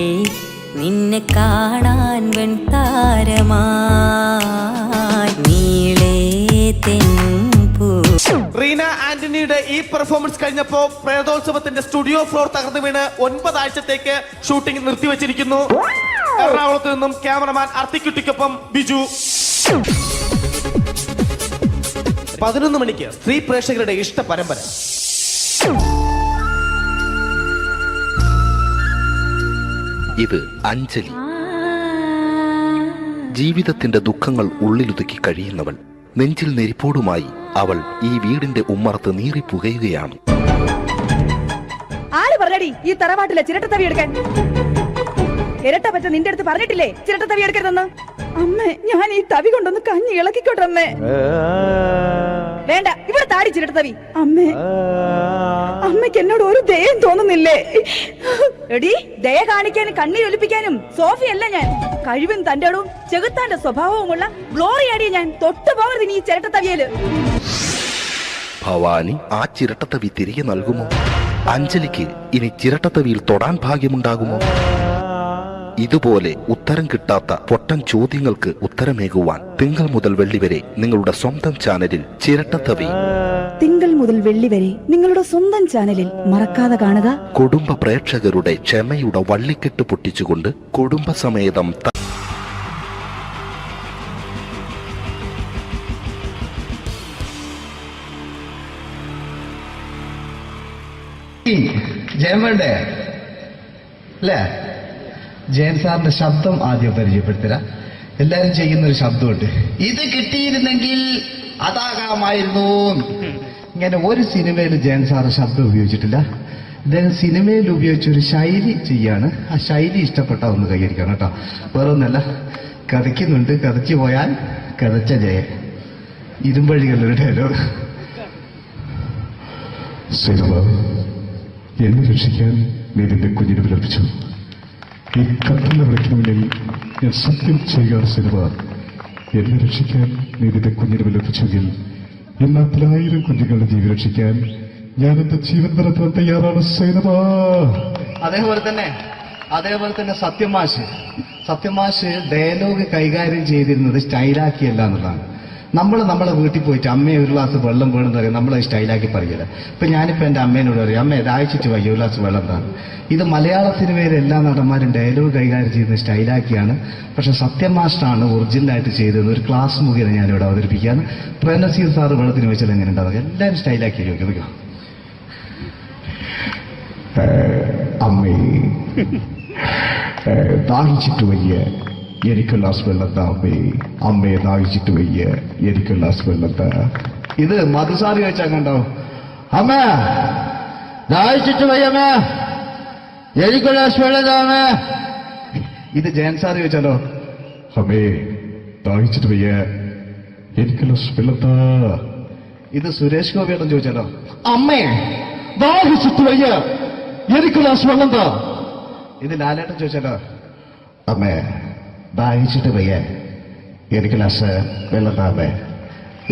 നിന്നെ കാണാൻ വെൺതാരമായി നീളേ തെൻപൂ. റീന ആന്റണിയുടെ ഈ പെർഫോമൻസ് കഴിഞ്ഞപ്പോ പ്രേതോത്സവത്തിന്റെ സ്റ്റുഡിയോ ഫ്ലോർ തകർന്നു വീണ് 9 ആഴ്ചത്തേക്ക് ഷൂട്ടിംഗ് നിർത്തിവെച്ചിരിക്കുന്നു. എറണാകുളത്ത് നിന്നും ക്യാമറമാൻ അർത്തിക്കുട്ടിക്കൊപ്പം ബിജു. 11 മണിക്ക് സ്ത്രീ പ്രേക്ഷകരുടെ ഇഷ്ട പരമ്പര. ഇത് അഞ്ജലി. ജീവിതത്തിന്റെ ദുഃഖങ്ങൾ ഉള്ളിലൊതുക്കി കഴിയുന്നവൾ. നെഞ്ചിൽ നെരിപ്പോടുമായി അവൾ ഈ വീടിന്റെ ഉമ്മറത്ത് നീറിപ്പുകയുകയാണ്. ആര് പറഞ്ഞടി ഈ തറവാട്ടിലെ ചിരട്ടത്തവി എടുക്കാൻ? ഇരട്ട പറ്റ നിന്റെ അടുത്ത് പറഞ്ഞിട്ടില്ലേ ചിരട്ടത്തവി എടുക്കരുതെന്ന്? അമ്മേ, ഞാൻ ഈ തവി കൊണ്ടൊന്ന് കഞ്ഞി ഇളക്കിക്കോട്ടെ അമ്മേ. വേണ്ട, ഇവിടെ താടി ചിരട്ടത്തവി. അമ്മേ, അമ്മയ്ക്ക് എന്നോട് ഒരു ദയം തോന്നുന്നില്ലേ? എടി, ദയ കാണിക്കാനും കണ്ണീരൊലിപ്പിക്കാനും സോഫിയല്ല ഞാൻ. കഴിവും തന്റെ ഇടവും ചെകുത്താന്റെ സ്വഭാവവുമുള്ള ഗ്ലോറിയാടിയ ഞാൻ. തൊട്ടുപോകരുത് നീ ചിരട്ടത്തവിയല്. ഭവാനി ആ ചിരട്ടത്തവി തിരികെ നൽകുമോ? അഞ്ജലിക്ക് ഇനി ചിരട്ടത്തവിയിൽ തൊടാൻ ഭാഗ്യമുണ്ടാകുമോ? ഇതുപോലെ ഉത്തരം കിട്ടാത്ത പൊട്ടൻ ചോദ്യങ്ങൾക്ക് ഉത്തരമേകുവാൻ തിങ്കൾ മുതൽ വെള്ളി വരെ നിങ്ങളുടെ സ്വന്തം ചാനലിൽ ചിരട്ടത്തവി. തിങ്കൾ മുതൽ വെള്ളി വരെ നിങ്ങളുടെ സ്വന്തം ചാനലിൽ മറക്കാതെ കാണുക. കുടുംബ പ്രേക്ഷകരുടെ ക്ഷമയുടെ വള്ളിക്കെട്ട് പൊട്ടിച്ചുകൊണ്ട് കുടുംബസമേതം ജയൻ വേണ്ടേ അല്ലേ? ജയൻ സാറിന്റെ ശബ്ദം ആദ്യം പരിചയപ്പെടുത്തരാ. എല്ലാരും ചെയ്യുന്നൊരു ശബ്ദമുണ്ട്, ഇത് കിട്ടിയിരുന്നെങ്കിൽ അതാകാമായിരുന്നു. ഇങ്ങനെ ഒരു സിനിമയിൽ ജയൻ സാറ് ശബ്ദം ഉപയോഗിച്ചിട്ടില്ല. അദ്ദേഹം സിനിമയിൽ ഉപയോഗിച്ച ഒരു ശൈലി ചെയ്യാണ്. ആ ശൈലി ഇഷ്ടപ്പെട്ട ഒന്ന് കൈകരിക്കണം കേട്ടോ. വേറെ ഒന്നല്ല, കഥയ്ക്കുന്നുണ്ട്, കഥയ്ക്ക് പോയാൽ കഥച്ച ജയൻ. ഇരുമ്പഴികളുടെ ഡയലോഗ്. സൈനബ, എന്നെ രക്ഷിക്കാൻ നീ നിന്റെ കുഞ്ഞിനെ വിലപിച്ചു. ഈ കത്തുന്ന വിളക്കിന് മുന്നിൽ ഞാൻ സത്യം ചെയ്യുകയാണ് സൈനബ. എന്നെ രക്ഷിക്കാൻ നീ നിന്റെ കുഞ്ഞിനെ വിലപിച്ചെങ്കിൽ ഈ 40,000 കുഞ്ഞുങ്ങളുടെ ജീവൻ രക്ഷിക്കാൻ ഞാൻ എന്റെ ജീവൻ നടത്താൻ തയ്യാറാണ് സൈനബ. അതേപോലെ തന്നെ സത്യമാഷ് ഡയലോഗ് കൈകാര്യം ചെയ്തിരുന്നത് സ്റ്റൈലാക്കിയല്ല എന്നുള്ളതാണ്. നമ്മൾ നമ്മളെ വീട്ടിൽ പോയിട്ട് അമ്മയെ ഒരു ഗ്ലാസ് വെള്ളം വേണമെന്ന് പറയും, നമ്മളത് സ്റ്റൈലാക്കി പറയില്ല. ഇപ്പൊ ഞാനിപ്പോ എന്റെ അമ്മേനോട് പറയും, അമ്മ ദാഹിച്ചിട്ട് വയ്യ ഒരു ഗ്ലാസ് വെള്ളം എന്താണ്. ഇത് മലയാള സിനിമയിലെ എല്ലാ നടന്മാരും ഡയലോഗ് കൈകാര്യം ചെയ്യുന്നത് സ്റ്റൈലാക്കിയാണ്. പക്ഷെ സത്യമാഷ്ടാണ് ഒറിജിനലായിട്ട് ചെയ്തത്. ഒരു ക്ലാസ് മുഖേന ഞാനിവിടെ അവതരിപ്പിക്കുകയാണ്. പ്രേംനസീർ സാറ് വെള്ളത്തിന് വെച്ചാൽ എങ്ങനെ ഉണ്ടാവുക? എല്ലാവരും സ്റ്റൈലാക്കി ചോദിക്കും. അമ്മേ, ദാഹിച്ചിട്ട് വയ്യ, എനിക്ക് ഗ്ലാസ് വെള്ളം താ അമ്മേ. അമ്മയെ ദാഹിച്ചിട്ട് വയ്യ, എനിക്ക് ഗ്ലാസ് വെള്ളം താ. ഇത് മധുസാറി വെച്ചാൽ കണ്ടോ? അമ്മ ദാഹിച്ചിട്ട് വയ്യമ്മ, എനിക്ക് ഗ്ലാസ് വെള്ളം താ അമ്മ. ഇത് ജയൻ സാറി വെച്ചാലോ? അമ്മേ, ദാഹിച്ചിട്ട് വയ്യ, എനിക്ക് ഗ്ലാസ് വെള്ളം താ. ഇത് സുരേഷ് ഗോപിയേട്ടൻ ചോദിച്ചാലോ? അമ്മേ ദാഹിച്ചിട്ട് വയ്യ, എനിക്ക് ഗ്ലാസ് വെള്ളം താ. ഇത് ലാലേട്ടൻ ചോദിച്ചാലോ? അമ്മേ, ദാഹിച്ചിട്ട് വയ്യ, എനിക്ക് ഗ്ലാസ് വെള്ളം താ അമ്മേ.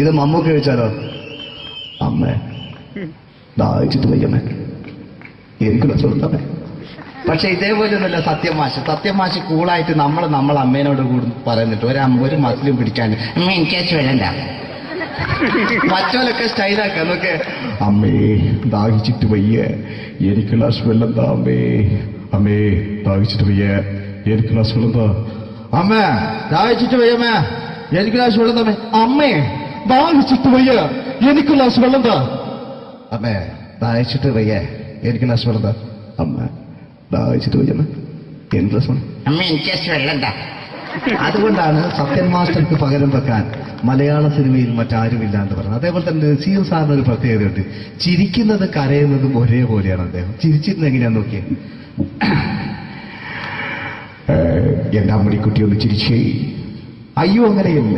ഇത് മമ്മൂക്ക് ചോദിച്ചാലോ? അമ്മേ, ദാഹിച്ചിട്ട് വയ്യമ്മേ, എനിക്ക് ഗ്ലാസ് വെള്ളം താ അമ്മേ. പക്ഷെ ഇതേപോലെ ഒന്നുമല്ല സത്യമാഷ് കൂളായിട്ട് നമ്മളെ അമ്മേനോട് കൂടി പറയുന്നിട്ട് ഒരു മസിലും പിടിക്കാൻ അമ്മ എനിക്ക് വേണ്ട. മറ്റോലൊക്കെ സ്റ്റൈലാക്കാം നോക്കെ. അമ്മേ, ദാഹിച്ചിട്ട് വയ്യ, എനിക്ക് ഗ്ലാസ് വെള്ളം താ അമ്മേ. അമ്മേ, ദാഹിച്ചിട്ട് വയ്യ, എനിക്ക് ഗ്ലാസ് വെള്ളം താ. അമ്മ ദാഹിച്ചിട്ട് വയ്യമ്മ, എനിക്ക് ഗ്ലാസ് വെള്ളം താ. അമ്മേ ദാഹിച്ചിട്ട് വയ്യ, എനിക്ക് ഗ്ലാസ് വെള്ളം താ. അമ്മേ ദാഹിച്ചിട്ട് വയ്യ, എനിക്ക് ഗ്ലാസ് വെള്ളം താ. അമ്മ, ദാഹിച്ചിട്ട് വയ്യമ്മ, എനിക്ക് ഗ്ലാസ് വെള്ളം. അമ്മ എനിക്ക് വെള്ളം താ. അതുകൊണ്ടാണ് സത്യൻ മാസ്റ്റർക്ക് പകരം വെക്കാൻ മലയാള സിനിമയിൽ മറ്റാരുമില്ല എന്ന് പറയുന്നത്. അതേപോലെ തന്നെ നസീർ സാറിന് ഒരു പ്രത്യേകതയുണ്ട്. ചിരിക്കുന്നത് കരയുന്നതും ഒരേപോലെയാണ് അദ്ദേഹം. ചിരിച്ചിരുന്നത് എങ്ങനെയാന്ന് നോക്കിയേ. എന്റെ അമ്മടിക്കുട്ടി ഒന്ന് ചിരിച്ചേ. അയ്യോ, അങ്ങനെയല്ല.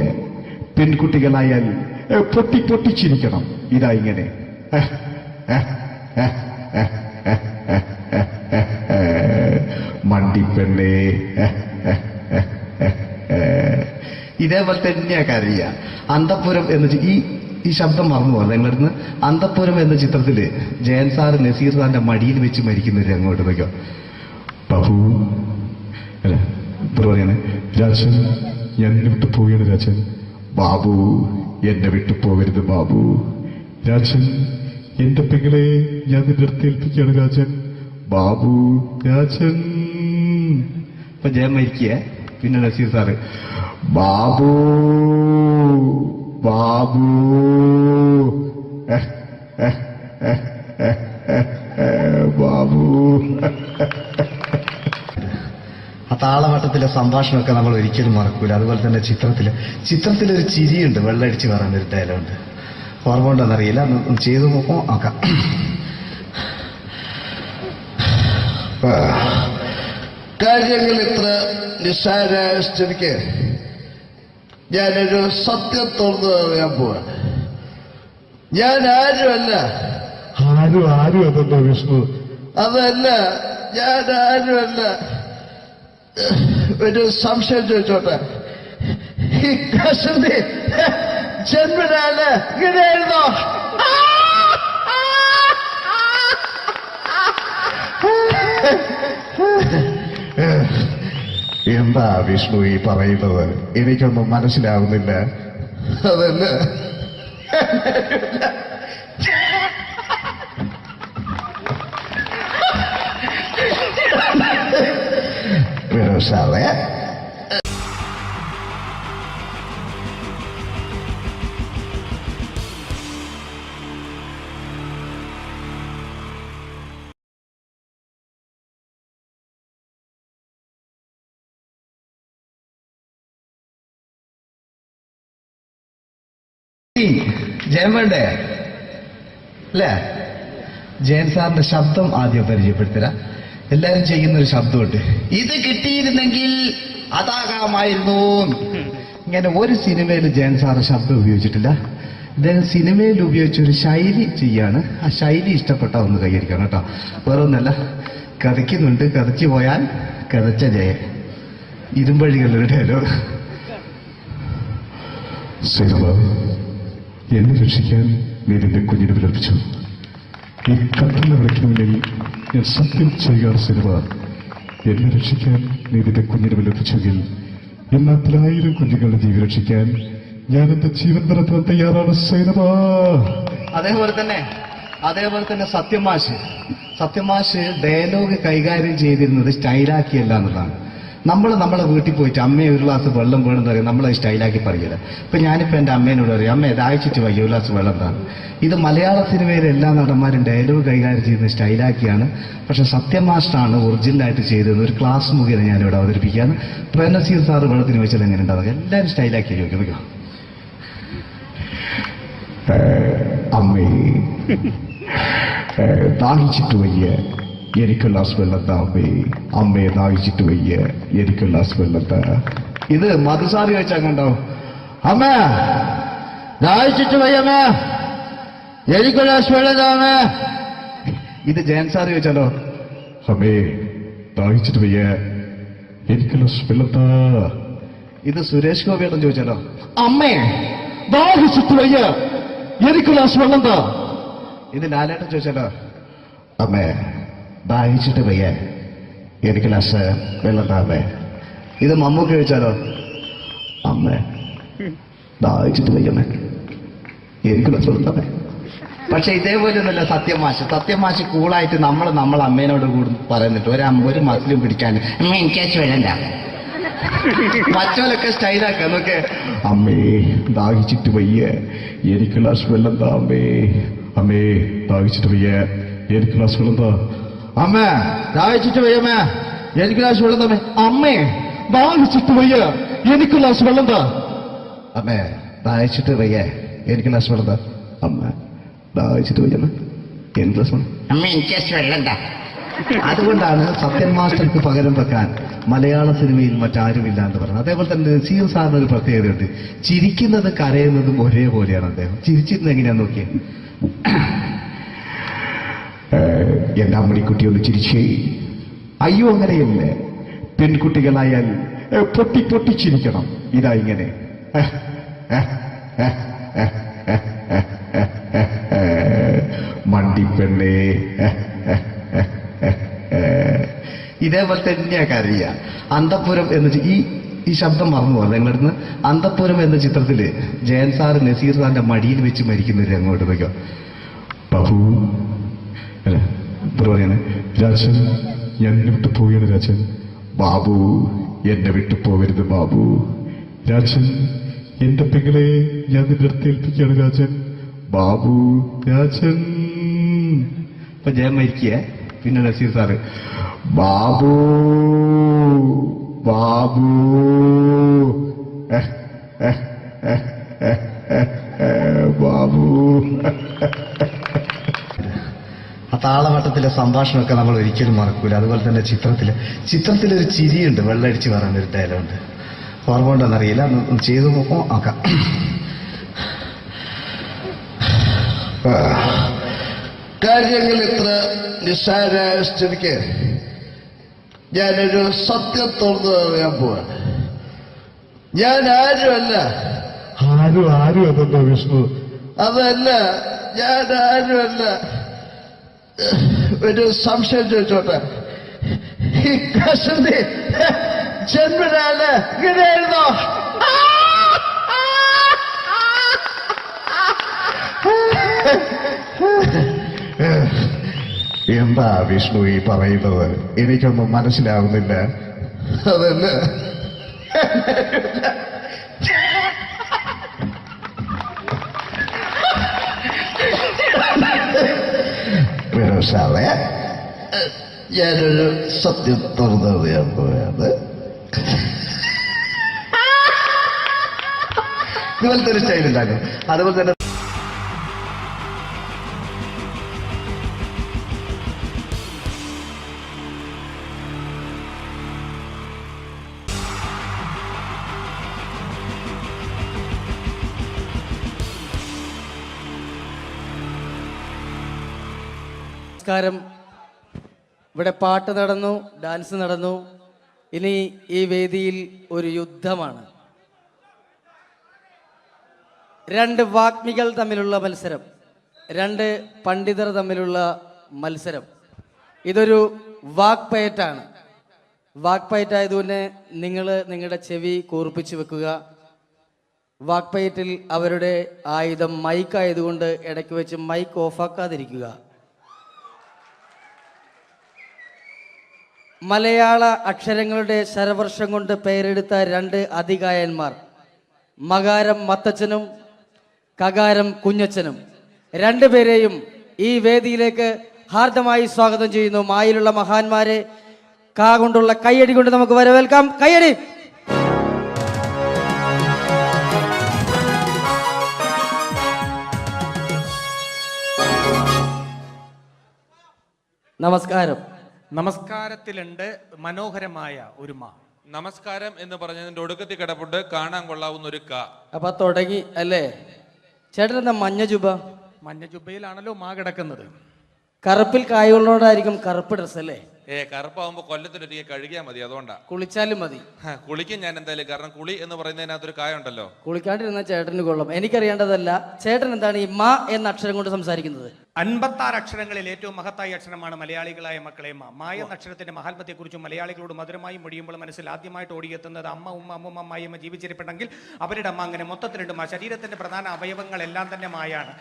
പെൺകുട്ടികളായാൽ പൊട്ടി പൊട്ടി ചിരിക്കണം. ഇതാ ഇങ്ങനെ. മണ്ടിപ്പെണ്ണേ. ഇതേപോലെ തന്നെയാ കരയ. അന്തപ്പുരം എന്ന ഈ ശബ്ദം മറന്നു പോകാം നിങ്ങളിന്ന്. അന്തപ്പുരം എന്ന ചിത്രത്തില് ജയൻ സാറ് നസീർ സാറിന്റെ മടിയിൽ വെച്ച് മരിക്കുന്നവര് അങ്ങോട്ട് നോക്കാം. ബാബു, അല്ല പറയണേ, രാജൻ ഞാൻ വിട്ടു പോവുകയാണ് രാജൻ. ബാബു, എന്നെ വിട്ടു പോകരുത് ബാബു. രാജൻ, എന്റെ പെങ്ങളെ ഞാൻ നിന്റെ അടുത്ത് ഏൽപ്പിക്കുകയാണ് രാജൻ. ബാബു, രാജൻ. ഇപ്പൊ ജയൻ മരിക്കുക. പിന്നെ നസീർ സാറ് ബാബു, ബാബു. ബാബു. ആ താളവട്ടത്തിലെ സംഭാഷണമൊക്കെ നമ്മൾ ഒരിക്കലും മറക്കൂല. അതുപോലെ തന്നെ ചിത്രത്തിലൊരു ചിരിയുണ്ട്, വെള്ളടിച്ച് പറയുന്ന ഒരു ഡയലോഗുണ്ട്. ഓർമ്മ ഉണ്ടെന്നറിയില്ല, ചെയ്തു നോക്കാം. കാര്യങ്ങൾ ഇത്ര നിസ്സാരമായ സ്ഥിതിക്ക് ഞാനൊരു സത്യം തുറന്നു പറയാൻ പോവാ. ഞാൻ ആരുമല്ല. ആരും അതല്ലോ വിഷ്ണു. അതല്ല, ഞാൻ ആരുമല്ല. ഒരു സംശയം ചോദിച്ചോട്ടെ, ഈ കസന്തി ജന്മനാണ് ഇങ്ങനെയായിരുന്നോ? എന്താ വിഷ്ണു ഈ പറയുന്നത്? എനിക്കൊന്നും മനസ്സിലാവുന്നില്ല. അതല്ല, സാറേ, ജയൻ വേണ്ടേ അല്ലേ? ജയൻ സാറിന്റെ ശബ്ദം ആദ്യം പരിചയപ്പെടുത്തരാ. എല്ലാരും ചെയ്യുന്ന ഒരു ശബ്ദമുണ്ട്, ഇത് കിട്ടിയിരുന്നെങ്കിൽ അതാകാമായിരുന്നു. ഇങ്ങനെ ഒരു സിനിമയിൽ ജയൻ സാറ് ശബ്ദം ഉപയോഗിച്ചിട്ടില്ല. ഇദ്ദേഹം സിനിമയിൽ ഉപയോഗിച്ച ഒരു ശൈലി ചെയ്യാണ്. ആ ശൈലി ഇഷ്ടപ്പെട്ട ഒന്ന് കൈകരിക്കണം കേട്ടോ. വേറെ ഒന്നല്ല, കഥയ്ക്കുന്നുണ്ട്, കഥയ്ക്ക് പോയാൽ കഥച്ച ജയൻ. ഇരുമ്പഴികളുടെ ഡയലോഗ്. സേനബ, എന്നെ രക്ഷിക്കാൻ നീ നിന്റെ കുഞ്ഞിനെ വിലപിച്ചു. ഈ കത്തുന്ന വിളക്കിന് മുന്നിൽ ഞാൻ സത്യം ചെയ്യുകയാണ് സേനബ. എന്നെ രക്ഷിക്കാൻ നീ നിന്റെ കുഞ്ഞിനെ വിലപിച്ചെങ്കിൽ എന്നാൽ 1000 കുഞ്ഞുങ്ങളുടെ ജീവൻ രക്ഷിക്കാൻ ഞാൻ എന്റെ ജീവൻ തരത്താൻ തയ്യാറാണ് സേനബ. അതേപോലെ തന്നെ സത്യമാഷ് ഡയലോഗ് കൈകാര്യം ചെയ്തിരുന്നത് സ്റ്റൈലാക്കിയല്ല എന്നുള്ളതാണ്. നമ്മളെ വീട്ടിൽ പോയിട്ട് അമ്മയെ ഒരു ഗ്ലാസ് വെള്ളം വേണമെന്ന് പറയും, നമ്മളത് സ്റ്റൈലാക്കി പറയില്ല. ഇപ്പൊ ഞാനിപ്പോ എന്റെ അമ്മേനോട് പറയും, അമ്മ ദാഹിച്ചിട്ട് വയ്യ ഒരു ഗ്ലാസ് വെള്ളം എന്താണ്. ഇത് മലയാള സിനിമയിലെ എല്ലാ നടന്മാരും ഡയലോഗ് കൈകാര്യം ചെയ്യുന്നത് സ്റ്റൈലാക്കിയാണ്. പക്ഷെ സത്യമാഷ്ടാണ് ഒറിജിനലായിട്ട് ചെയ്തത്. ഒരു ക്ലാസ് മുഖേന ഞാനിവിടെ അവതരിപ്പിക്കുകയാണ്. പ്രേംനസീർ സാറ് വെള്ളത്തിന് വെച്ചാൽ എങ്ങനെ ഉണ്ടാവുക? എല്ലാവരും സ്റ്റൈലാക്കി ചോദിക്കുക. അമ്മേ, ദാഹിച്ചിട്ട് വയ്യ, എനിക്ക് ഗ്ലാസ് വെള്ളം താ അമ്മേ. അമ്മയെ ദാഹിച്ചിട്ട് വയ്യ, എനിക്ക് ഗ്ലാസ് വെള്ളം താ. ഇത് മധുസാറി ചോദിച്ചാൽ കണ്ടാവും. അമ്മ ദാഹിച്ചിട്ട് വയ്യമ്മേ, എനിക്ക് ഗ്ലാസ് വെള്ളം താ അമ്മേ. ഇത് ജയൻ സാർ ചോദിച്ചാലോ? അമ്മേ, ദാഹിച്ചിട്ട് വയ്യ, എനിക്ക് ഗ്ലാസ് വെള്ളം താ. ഇത് സുരേഷ് ഗോപിയേട്ടൻ ചോദിച്ചാലോ? അമ്മേ ദാഹിച്ചിട്ട് വയ്യ, എനിക്ക് ഗ്ലാസ് വെള്ളം താ. ഇത് ലാലേട്ടൻ ചോദിച്ചാലോ? അമ്മേ, ദാഹിച്ചിട്ട് വയ്യ, എനിക്ക് ഗ്ലാസ് വെള്ളം താ അമ്മേ. ഇത് മമ്മൂക്ക് ചോദിച്ചാലോ? അമ്മേ, ദാഹിച്ചിട്ട് വയ്യമ്മേ, എനിക്ക് ഗ്ലാസ് വെള്ളം താ അമ്മേ. പക്ഷെ ഇതേപോലെ ഒന്നുമല്ല സത്യമാഷ് കൂളായിട്ട് നമ്മളെ അമ്മേനോട് കൂടി പറയുന്നിട്ട് ഒരു മസിലും പിടിക്കാൻ അമ്മ എനിക്ക് വേണ്ട. മറ്റോലൊക്കെ സ്റ്റൈലാക്കാം നോക്കെ. അമ്മേ, ദാഹിച്ചിട്ട് വയ്യ, എനിക്ക് ഗ്ലാസ് വെള്ളം താ അമ്മേ. അമ്മേ, ദാഹിച്ചിട്ട് വയ്യ, എനിക്ക് ഗ്ലാസ് വെള്ളം താ. അമ്മ ദാഹിച്ചിട്ട് വയ്യമ്മേ, എനിക്ക് ഗ്ലാസ് വെള്ളം താ. അമ്മേ ദാഹിച്ചിട്ട് വയ്യ, എനിക്ക് ഗ്ലാസ് വെള്ളം താ. അമ്മേ ദാഹിച്ചിട്ട് വയ്യ, എനിക്ക് ഗ്ലാസ് വെള്ളം താ. അമ്മ, ദാഹിച്ചിട്ട് വയ്യമ്മേ, എനിക്ക് ഗ്ലാസ് വെള്ളം. അമ്മ എനിക്ക് വെള്ളണ്ട. അതുകൊണ്ടാണ് സത്യൻ മാസ്റ്റർക്ക് പകരം വെക്കാൻ മലയാള സിനിമയിൽ മറ്റാരുമില്ല എന്ന് പറയുന്നത്. അതേപോലെ തന്നെ നസീർ സാറിന് ഒരു പ്രത്യേകതയുണ്ട്. ചിരിക്കുന്നത് കരയുന്നതും ഒരേപോലെയാണ് അദ്ദേഹം. ചിരിച്ചിരുന്നത് എങ്ങനെയാന്ന് നോക്കിയേ. എന്റെ അമ്മണിക്കുട്ടി ഒന്ന് ചിരിച്ചേ. അയ്യോ, അങ്ങനെയല്ലേ, പെൺകുട്ടികളായാൽ പൊട്ടി പൊട്ടിച്ചിരിക്കണം. ഇതാ ഇങ്ങനെ. മണ്ടിപ്പെണ്ണേ. ഇതേപോലെ തന്നെയാ കരയ. അന്തപ്പുരം എന്ന ഈ ശബ്ദം മറന്നു പോകാം നിങ്ങളടുന്ന്. അന്തപ്പുരം എന്ന ചിത്രത്തില് ജയൻ സാർ നസീർ സാറിന്റെ മടിയിൽ വെച്ച് മരിക്കുന്നവര് അങ്ങോട്ട് നോക്കാം. ബാബു, അല്ല പറയണേ, രാജൻ ഞാൻ എന്നെ വിട്ടു പോവുകയാണ് രാജൻ. ബാബു, എന്നെ വിട്ടു പോകരുത് ബാബു. രാജൻ, എന്റെ പെങ്ങളെ ഞാൻ നിന്റെ അടുത്ത് ഏൽപ്പിക്കുകയാണ് രാജൻ. ബാബു, രാജൻ. ഇപ്പൊ ജയൻ മരിക്കുക. പിന്നെ നസീർ സാറ് ബാബു, ബാബു. ബാബു. ആ താളവട്ടത്തിലെ സംഭാഷണമൊക്കെ നമ്മൾ ഒരിക്കലും മറക്കൂല. അതുപോലെ തന്നെ ചിത്രത്തിലൊരു ചിരിയുണ്ട്, വെള്ളടിച്ച് പറയുന്നൊരു ഡയലോഗുണ്ട്. ഓർമ്മ ഉണ്ടെന്നറിയില്ല, ഒന്ന് ചെയ്തു നോക്കാം. കാര്യങ്ങൾ ഇത്ര നിസ്സാരമായ സ്ഥിതിക്ക് ഞാനൊരു സത്യം തുറന്നു പറയാൻ പോവാണ്. ഞാൻ ആരുമല്ല. ആരും അതെന്താ വിഷ്ണു? അതല്ല, ഞാൻ ആരുമല്ല. ഒരു സംശയം ചോദിച്ചോട്ടെ, ഈ കസന്തി ജന്മനാല് ഇങ്ങനെയായിരുന്നോ? എന്താ വിഷ്ണു ഈ പറയുന്നത്? എനിക്കൊന്നും മനസ്സിലാവുന്നില്ല. അതല്ല, സാറേ, ഞാനൊരു സത്യം തുറന്നു പറയാൻ പോയത്. ഇതുപോലത്തെ ഒരു സ്റ്റൈൽ ഉണ്ടാക്കും. അതുപോലെ തന്നെ നമസ്കാരം. ഇവിടെ പാട്ട് നടന്നു, ഡാൻസ് നടന്നു. ഇനി ഈ വേദിയിൽ ഒരു യുദ്ധമാണ്. രണ്ട് വാഗ്മികൾ തമ്മിലുള്ള മത്സരം, രണ്ട് പണ്ഡിതർ തമ്മിലുള്ള മത്സരം. ഇതൊരു വാഗ്പയറ്റാണ്. വാഗ്പയറ്റായതുകൊണ്ട് നിങ്ങൾ നിങ്ങളുടെ ചെവി കൂർപ്പിച്ചു വെക്കുക. വാഗ്പയറ്റിൽ അവരുടെ ആയുധം മൈക്കായതുകൊണ്ട് ഇടയ്ക്ക് വെച്ച് മൈക്ക് ഓഫാക്കാതിരിക്കുക. മലയാള അക്ഷരങ്ങളുടെ ശരവർഷം കൊണ്ട് പേരെടുത്ത രണ്ട് അതികായന്മാർ, മകാരം മത്തച്ഛനും കകാരം കുഞ്ഞച്ഛനും, രണ്ടുപേരെയും ഈ വേദിയിലേക്ക് ഹാർദമായി സ്വാഗതം ചെയ്യുന്നു. മായിലുള്ള മഹാന്മാരെ കാ കൊണ്ടുള്ള കയ്യടി കൊണ്ട് നമുക്ക് വരവേൽക്കാം. കയ്യടി. നമസ്കാരം. നമസ്കാരത്തിലുണ്ട് മനോഹരമായ ഒരു മാ. നമസ്കാരം എന്ന് പറഞ്ഞതിന്റെ ഒടുക്കത്തിൽ കിടപ്പുണ്ട് കാണാൻ കൊള്ളാവുന്ന ഒരു കാ. അപ്പൊ തുടങ്ങി അല്ലേ? ചേട്ടൻ എന്താ മഞ്ഞ ജുബ? മഞ്ഞ ജുബയിലാണല്ലോ മാ കിടക്കുന്നത്. കറുപ്പിൽ കായുള്ളോടായിരിക്കും കറുപ്പ് ഡ്രസ് അല്ലേ? കറുപ്പാവുമ്പോ കൊല്ലത്തിനൊരിക്കൽ കഴുകിയാൽ മതി, അതുകൊണ്ടാ. കുളിച്ചാലും മതി. കുളിക്കും ഞാൻ എന്തായാലും, കാരണം കുളി എന്ന് പറയുന്നതിനകത്തൊരു കായുണ്ടല്ലോ. കുളിക്കാണ്ടിരുന്ന ചേട്ടന് കൊള്ളും. എനിക്കറിയേണ്ടതല്ല, ചേട്ടൻ എന്താണ് ഈ മാ എന്ന അക്ഷരം കൊണ്ട് സംസാരിക്കുന്നത്? 56 അക്ഷരങ്ങളിൽ ഏറ്റവും മഹത്തായ അക്ഷരമാണ് മലയാളികളായ മക്കളെ മാ. മായ എന്ന അക്ഷരത്തിന്റെ മഹാത്മ്യത്തെക്കുറിച്ചും മലയാളികളോട് മധുരമായി മൊഴിയുമ്പോൾ മനസ്സിൽ ആദ്യമായിട്ട് ഓടിയെത്തുന്നത് അമ്മ, ഉമ്മ, അമ്മുമ്മ, അമ്മായിയമ്മ ജീവിച്ചിരിപ്പുണ്ടെങ്കിൽ അവരുടെ അമ്മ. അങ്ങനെ മൊത്തത്തിലുണ്ട് മാ. ശരീരത്തിന്റെ പ്രധാന അവയവങ്ങളെല്ലാം തന്നെ മായാണ്.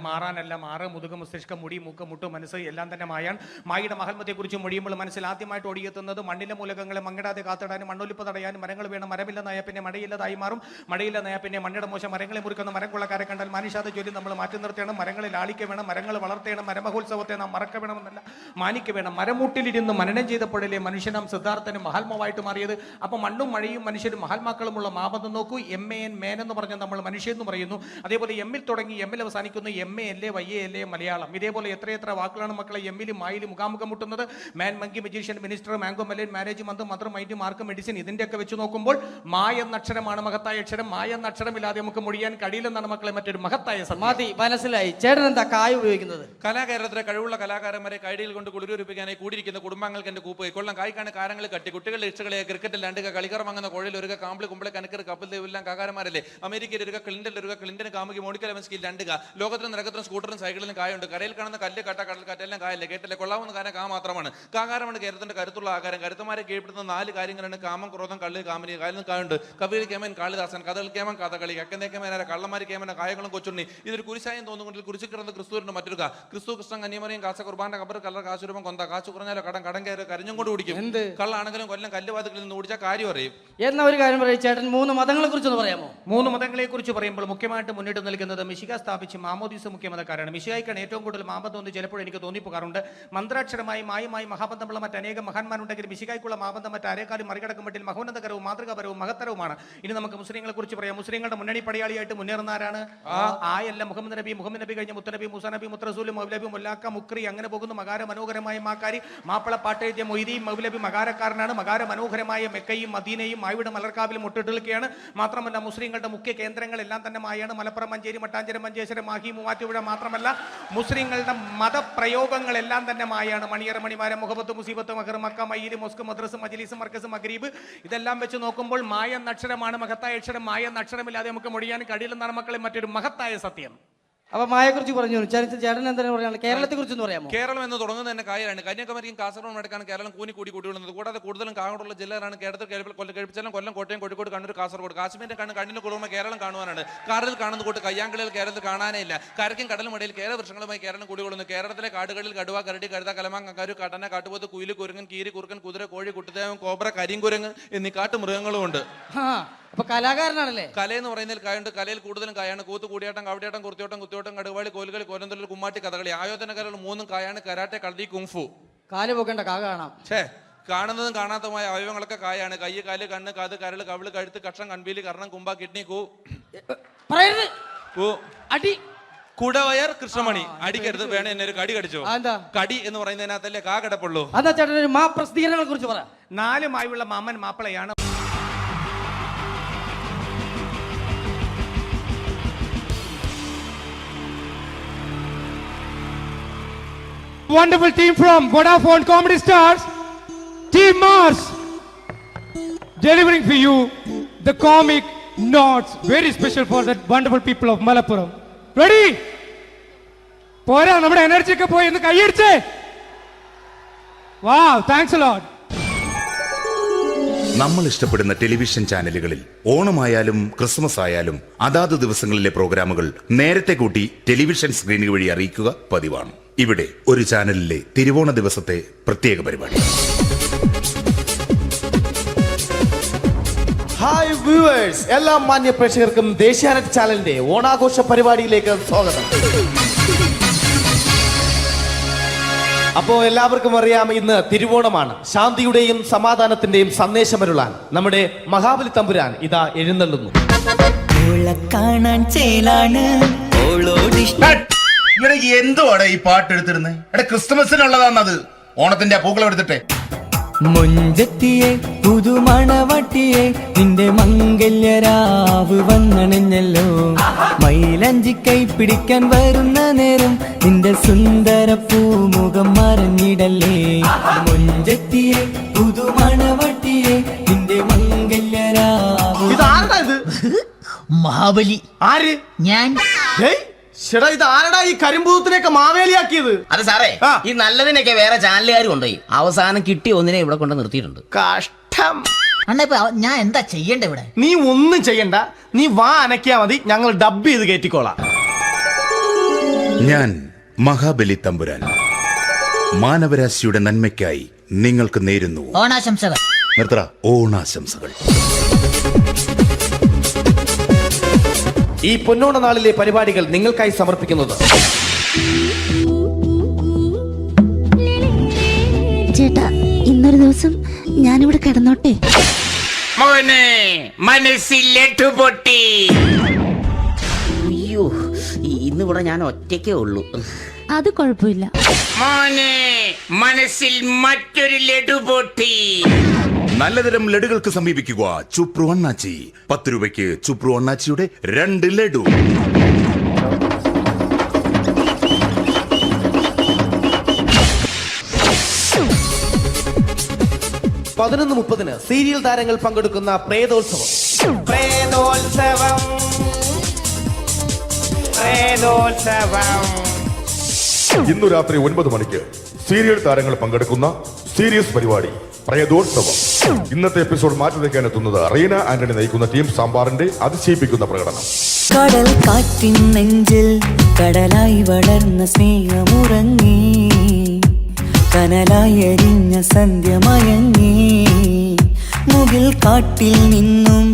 മാറാനല്ല, മാറ്, മുതുക, മസ്തിഷ്കം, മുടി, മൂക്ക്, മുട്ട്, മനസ്സ് എല്ലാം തന്നെ മായാണ്. മായയുടെ മഹാത്മ്യത്തെക്കുറിച്ച് മൊഴിയുമ്പോൾ മനസ്സിൽ ആദ്യമായിട്ട് ഓടിയെത്തുന്നത് മണ്ണിലെ മൂലകങ്ങളെ മങ്ങിടാതെ കാത്തിടാനും മണ്ണൊലിപ്പ് തടയാനും മരങ്ങൾ വേണം. മരമില്ലെന്നായ പിന്നെ മഴയില്ലതായി മാറും. മഴയില്ലെന്നായ പിന്നെ മണ്ണിയുടെ മോശം. മരങ്ങളെ മുറിക്കുന്ന മരം കൊള്ളക്കാരെ കണ്ടാൽ മനുഷ്യാത ജോലി നമ്മൾ മാറ്റി നിർത്തണം. മരങ്ങളിൽ ആളിക്ക വേണം, മരങ്ങൾ വളർത്തേണം. മരമഹോത്സവത്തെ നാം മറക്ക വേണമെന്നല്ല, മാനിക്ക വേണം. മരമൂട്ടിലിരുന്ന് മനനം ചെയ്തപ്പോഴല്ലേ മനുഷ്യനാം സിദ്ധാർത്ഥനും മഹാത്മാവായിട്ട് മാറിയത്. അപ്പൊ മണ്ണും മഴയും മനുഷ്യരും മഹാത്മാക്കളുമുള്ള മാബന്ധം നോക്കൂ. MAN മേൻ എന്ന് പറഞ്ഞാൽ നമ്മൾ മനുഷ്യൻ എന്ന് പറയുന്നു. അതേപോലെ എമ്മിൽ തുടങ്ങി എമ്മിൽ അവസാനിക്കുന്നു. MA YA Malayalam. ഇതേപോലെ എത്രയെത്ര വാക്കുകളാണ് മക്കളെ എമ്മിലും മായിലും മുഖാമുഖം മുട്ടുന്നത്. Man, monkey, magician, minister, mango melon, marriage month, മന്ത്രം, മൈൻഡ്, മാർക്ക്, മെഡിസിൻ, ഇതിന്റെയൊക്കെ വെച്ച് നോക്കുമ്പോൾ മായ എന്ന അക്ഷരമാണ് മഹത്തായ അക്ഷരം. മായ എന്ന അക്ഷരമില്ലാതെ നമുക്ക് മൊഴിയാൻ കഴിയില്ലെന്നാണ് മക്കളെ മറ്റൊരു മഹത്തായ സമാധി. മനസ്സിലായി. ചേട്ടൻ എന്താ കായ ഉപയോഗിക്കുന്നത്? കലാകാരത്തിലെ കഴിവുള്ള കലാകാരന്മാരെ കൈഡിയിൽ കൊണ്ട് കുളിരൂരിപ്പിക്കാനായി കൂടിയിരിക്കുന്ന കുടുംബാംഗങ്ങൾക്ക് എന്റെ കൂപ്പ് കൊല്ലം കായ്ക്കാണ് കാരങ്ങൾ കട്ടി കുട്ടികളുടെ ഇഷ്ടകളെ ക്രിക്കറ്റിൽ രണ്ടുക കളിക്കർ വാങ്ങുന്ന കോഴിൽ ഒരു കാമ്പിളി കുമ്പളെ കനക്കർ കപ്പിൽ ദേവെല്ലാം കാകാരന്മാരല്ലേ. അമേരിക്കയിൽ ഒരു ക്ലിന്റൻ ഒരു ക്ലിന്റൻ കാമുകി മോണിക്ക ലെവൻസ്കിൽ രണ്ടുക. ലോകത്തിലും നിരക്കത്തിലും സ്കൂട്ടറും സൈക്കിളിലും കായുണ്ട്. കരയിൽ കാണുന്ന കല്ല് കട്ട കടൽക്കാറ്റെല്ലാം കായല്ലേ. കേട്ടല്ലേ കൊള്ളാവുന്ന കാര്യം കാ മാത്രമാണ്. കാകാരമാണ് കേരളത്തിന്റെ കരുത്തുള്ള ആകാരം. കരുത്തമാരെ കീഴ്പ്പെടുത്തുന്ന 4 കാര്യങ്ങളാണ് കാമം, ക്രോധം, കള്ളി, കാമനി. കായലും കായുണ്ട്. കവിയിൽ കേമൻ കാളിദാസൻ, കഥകൾ കേമൻ കഥകളി, കക്കന്തേ കേമന കള്ളമാരി കേമന കായകളും കൊച്ചുണ്ണി. ഇതൊരു കുരിശായം തോന്നുകൊണ്ടിൽ കുരിശു കിടന്ന ക്രിസ്തുവിന്റെ മറ്റൊരു കാ. ക്രിസ്തു, കൃഷ്ണൻ, കന്യമറിയും, കാസ കുർബാന, കബർ, കല്ലർ, കാശുരൂപം, കൊന്ത. കാശു കുറഞ്ഞാലോ കടം കയറി കരഞ്ഞും കൊണ്ട് കുടിക്കും. എന്ത് കള്ളാണെങ്കിലും കൊല്ലം കല്ലുവാതികളിൽ നിന്ന് ഓടിച്ചാൽ കാര്യം അറിയും. എന്ന ഒരു കാര്യം പറയും ചേട്ടൻ. 3 മതങ്ങളെ കുറിച്ചൊന്ന് പറയാമോ? 3 മതങ്ങളെ കുറിച്ച് പറയുമ്പോൾ മുഖ്യമായിട്ട് മുന്നിട്ട് നിൽക്കുന്നത് മിശിക സ്ഥാപിച്ച് മാമോദീസ മുഖ്യമതക്കാരാണ്. മിശികായിക്കാണ് ഏറ്റവും കൂടുതൽ മാബന്ധം എന്ന് ചിലപ്പോൾ എനിക്ക് തോന്നിപ്പോകാറുണ്ട്. മന്ത്രാക്ഷരമായി മായുമായി മഹാബന്ധമുള്ള മറ്റനേകം മഹാന്മാരുണ്ടെങ്കിൽ മിശികായ്ക്കുള്ള മാബന്ധം മറ്റാരേക്കാളും മറികടക്കും മട്ടിൽ മഹോന്നതകരവും മാതൃകാപരവും മഹത്തരവുമാണ്. ഇനി നമുക്ക് മുസ്ലിങ്ങളെ കുറിച്ച് പറയാം. മുസ്ലിങ്ങളുടെ മുന്നണി പടയാളിയായിട്ട് മുന്നേറുന്ന ആരാണ്? ആയല്ല, മുഹമ്മദ് നബി കഴിഞ്ഞ മുത്തനബി, മൂസ നബി, മുത്തറസൂൽ, മൗലബി, മുല്ലാക്ക, മുക്രി, അങ്ങനെ പോകുന്നു. മകാര മനോഹരമായ മാക്കാരി, മാപ്പിള പാട്ടെഴുതിയ മൊയ്തീൻ മൗലബി മകാരക്കാരനാണ്. മകാര മനോഹരമായ മെക്കയും മദീനയും മായുടെ മലർക്കാവിലും മുട്ടിട്ട് നിൽക്കുകയാണ്. മാത്രമല്ല മുസ്ലിങ്ങളുടെ മുഖ്യ കേന്ദ്രങ്ങളെല്ലാം തന്നെ മായാണ്. മലപ്പുറം, മഞ്ചേരി, മട്ടാഞ്ചേരി, മഞ്ചേശ്വരം, മാഹി, മൂവാറ്റുപുഴ. മാത്രമല്ല മുസ്ലിങ്ങളുടെ മതപ്രയോഗങ്ങളെല്ലാം തന്നെ മായാണ്. മണിയറ, മണിമാരം, മുഹബത്ത്, മുസീബത്ത്, മഹർ, മക്ക, മയ്യില്, മൊസ്ക്, മദ്രസ്, മജ്ലിസ്, മർക്കസ്, മഗ്രീബ്, ഇതെല്ലാം വെച്ച് നോക്കുമ്പോൾ മായ എന്ന അക്ഷരമാണ് മഹത്തായ അക്ഷരം. മായ എന്ന അക്ഷരമില്ലാതെ നമുക്ക് മൊഴിയാൻ കഴിയില്ലെന്നാണ് മക്കളെ മറ്റൊരു മഹത്തായ സത്യം. അപ്പൊ മായയെ കുറിച്ച് പറഞ്ഞു. ചേട്ടൻ എന്താണ് പറയാനുള്ളത്? കേരളത്തെ കുറിച്ച് പറയുമോ? കേരളം എന്ന് തുടങ്ങുന്നത് തന്നെ കായാണ്. കന്യാകുമാരിയും കാസർഗോഡ് അടക്കാണ് കേരളം കൂടി കൂടിവിടുന്നത്. കൂടാതെ കൂടുതലും കാസർഗോഡുള്ള ജില്ലകളാണ് കേരളത്തിൽ കഴിപ്പിച്ചാലും കൊല്ലം, കോട്ടയം, കോഴിക്കോട്, കണ്ണൂർ, കാസർഗോഡ്. കാശ്മീരിന്റെ കണ്ണിന് കുളിർമ കേരളം കാണുവാനാണ്. കാറിൽ കാണുന്ന കൂട്ട് കയ്യാങ്കളികൾ കേരളത്തിൽ കാണാനേ ഇല്ല. കരയ്ക്കും കടലും ഇടയിൽ കേരള വൃക്ഷങ്ങളുമായി കേരളം കൂടികൊള്ളുന്നു. കേരളത്തിലെ കാടുകളിൽ കടുവ, കരടി, കഴുത, കലമാങ്ങ, കരു, കട്ടന, കാട്ടുപോത്ത്, കുയില്, കുരങ്ങൻ, കീരി, കുറുക്കൻ, കുതിര, കോഴി, കുട്ടിദേവൻ, കോബ്ര, കരിങ്കുരങ്ങ് എന്നീ കാട്ടുമൃഗങ്ങളും ഉണ്ട്. അപ്പൊ കലാകാരനാണല്ലേ? കലയെന്ന് പറയുന്നതിൽ കായുണ്ട്. കലയിൽ കൂടുതലും കായാണ്. കൂത്ത്, കൂടിയാട്ടം, കവടിയാട്ടം, കുർത്തിയോട്ടം, കുത്തിയോട്ടം, കടുവാളി, കോലുകളി, കോലന്തൊഴിൽ, കുമ്മാട്ടി, കഥകളി. ആയോധന കലകൾ 3 കായാണ്. കരാട്ടെ, കളരി, കുങ്ഫു. കാല് പോക്കേണ്ട കാ കാണാം. കാണുന്നതും കാണാത്തതുമായ അവയവങ്ങളൊക്കെ കായാണ്. കൈ, കാല്, കണ്ണ്, കാത്, കരള്, കവിള്, കഴുത്ത്, കക്ഷം, കൺപീലി, കർണം, കുമ്പ, കിഡ്നി, പറയരുത്. അടി കുടവയർ, കൃഷ്ണമണി. അടിക്കരുത്. വേണേ എന്നെ ഒരു കടി കടിച്ചോ. കടി എന്ന് പറയുന്നതിനകത്തല്ലേ കാ കിടപ്പുള്ളൂ. അതാ ചേട്ടൻ ഒരു മാ പ്രസിദ്ധീകരണങ്ങളെ കുറിച്ച് പറ. 4 മായുള്ള മാമൻ മാപ്പിളയാണ്. Wonderful team from Vodafone Comedy Stars, Team Mars, delivering for you the comic notes, very special for the wonderful people of Malappuram. Ready? പോരാ, നമ്മുടെ എനർജി ഒക്കെ പോയി ഒന്ന് കൈയടിച്ചേ. Wow, thanks a lot. നമ്മൾ ഇഷ്ടപ്പെടുന്ന ടെലിവിഷൻ ചാനലുകളിൽ ഓണമായാലും ക്രിസ്മസ് ആയാലും അതാത് ദിവസങ്ങളിലെ പ്രോഗ്രാമുകൾ നേരത്തെ കൂട്ടി ടെലിവിഷൻ സ്ക്രീനുകൾ വഴി അറിയിക്കുക പതിവാണ്. ഇവിടെ ഒരു ചാനലിലെ തിരുവോണ ദിവസത്തെ പ്രത്യേക പരിപാടി. ഹായ് വ്യൂവേഴ്സ്, എല്ലാ മാന്യ പ്രേക്ഷകർക്കും ദേശീയാനെറ്റ് ചാനലിന്റെ ഓണാഘോഷ പരിപാടിയിലേക്ക് സ്വാഗതം. അപ്പോ എല്ലാവർക്കും അറിയാം, ഇന്ന് തിരുവോണമാണ്. ശാന്തിയുടെയും സമാധാനത്തിന്റെയും സന്ദേശമരുളാൻ നമ്മുടെ മഹാബലി തമ്പുരാൻ ഇതാ എഴുന്നള്ളുന്നു. കാണാൻ ചേലാണ് എന്തുവാടെ ഈ പാട്ട് എടുത്തിരുന്നത്? ക്രിസ്മസിനുള്ളതാണത്. ഓണത്തിന്റെ പൂക്കളം എടുത്തിട്ടെ. മൊഞ്ചത്തിയെ പുതുമണവട്ടിയെ നിന്റെ മംഗല്യരാവ് വന്നണഞ്ഞല്ലോ. മൈലഞ്ചി കൈ പിടിക്കാൻ വരുന്ന നേരം നിന്റെ സുന്ദര പൂമുഖം മറഞ്ഞിടല്ലേ. മൊഞ്ചത്തിയെ പുതുമണവട്ടിയെ നിന്റെ മംഗല്യരാവ്. ഇതാരടാ ഇത്? മഹാബലി. ആര്? ഞാൻ. ചേട്ടാ, ഇത് ആരടാ ഈ കരിമ്പൂത്തിനെയൊക്കെ മാവേലിയാക്കിയത്? അത് സാറേ, ഈ നല്ലതിനൊക്കെ വേറെ ചാനലുകാർ കൊണ്ടുപോയി അവസാനം കിട്ടി ഒന്നിനെ ഇവിടെ കൊണ്ട് നിർത്തിയിട്ടുണ്ട്. കഷ്ടം. അണ്ണ ഇപ്പൊ ഞാൻ എന്താ ചെയ്യണ്ട ഇവിടെ? നീ ഒന്നും ചെയ്യണ്ട, നീ വാ അനക്കിയാ മതി, ഞങ്ങൾ ഡബ് ചെയ്ത് കയറ്റിക്കോളാം. ഞാൻ മഹാബലി തമ്പുരാൻ മാനവരാശിയുടെ നന്മയ്ക്കായി നിങ്ങൾക്ക് നേരുന്നു ഓണാശംസകൾ. നിർത്തറ. ഓണാശംസകൾ. ഈ പൊന്നോണ നാളിലെ പരിപാടികൾ നിങ്ങൾക്കായി സമർപ്പിക്കുന്നത് ചേട്ടാ, ഇന്നൊരു ദിവസം ഞാനിവിടെ കിടന്നോട്ടെ. മനസ്സിലെട്ടു പൊട്ടി. അയ്യോ, ഇന്നിവിടെ ഞാൻ ഒറ്റയ്ക്കേ ഉള്ളൂ. അത് കുഴപ്പമില്ല. മനസ്സിൽ മറ്റൊരു ലഡു പൊട്ടി. നല്ലതരം ലഡുകൾക്ക് സമീപിക്കുക ചുപ്രു അണ്ണാച്ചി. 10 രൂപയ്ക്ക് ചുപ്രു അണ്ണാച്ചിയുടെ 2 ലഡു. (11:30) സീരിയൽ താരങ്ങൾ പങ്കെടുക്കുന്ന പ്രേതോത്സവം. ഇന്നു രാത്രി 9 മണിക്ക് സീരിയൽ താരങ്ങൾ പങ്കെടുക്കുന്ന സീരിയസ് പരിപാടി പ്രേതോത്സവം. ഇന്നത്തെ എപ്പിസോഡ് മാറ്റി വയ്ക്കാൻ എത്തുന്നത് റീന ആന്റണി നയിക്കുന്ന ടീം സാമ്പാറിന്റെ അതിശയിപ്പിക്കുന്ന പ്രകടനം. കടൽ കാറ്റിൻ നെഞ്ചിൽ കടലായി വളർന്ന സ്നേഹമുറങ്ങി, കനലായി എരിഞ്ഞ സന്ധ്യ മയങ്ങി. മുകിൽ കാട്ടിൽ നിന്നും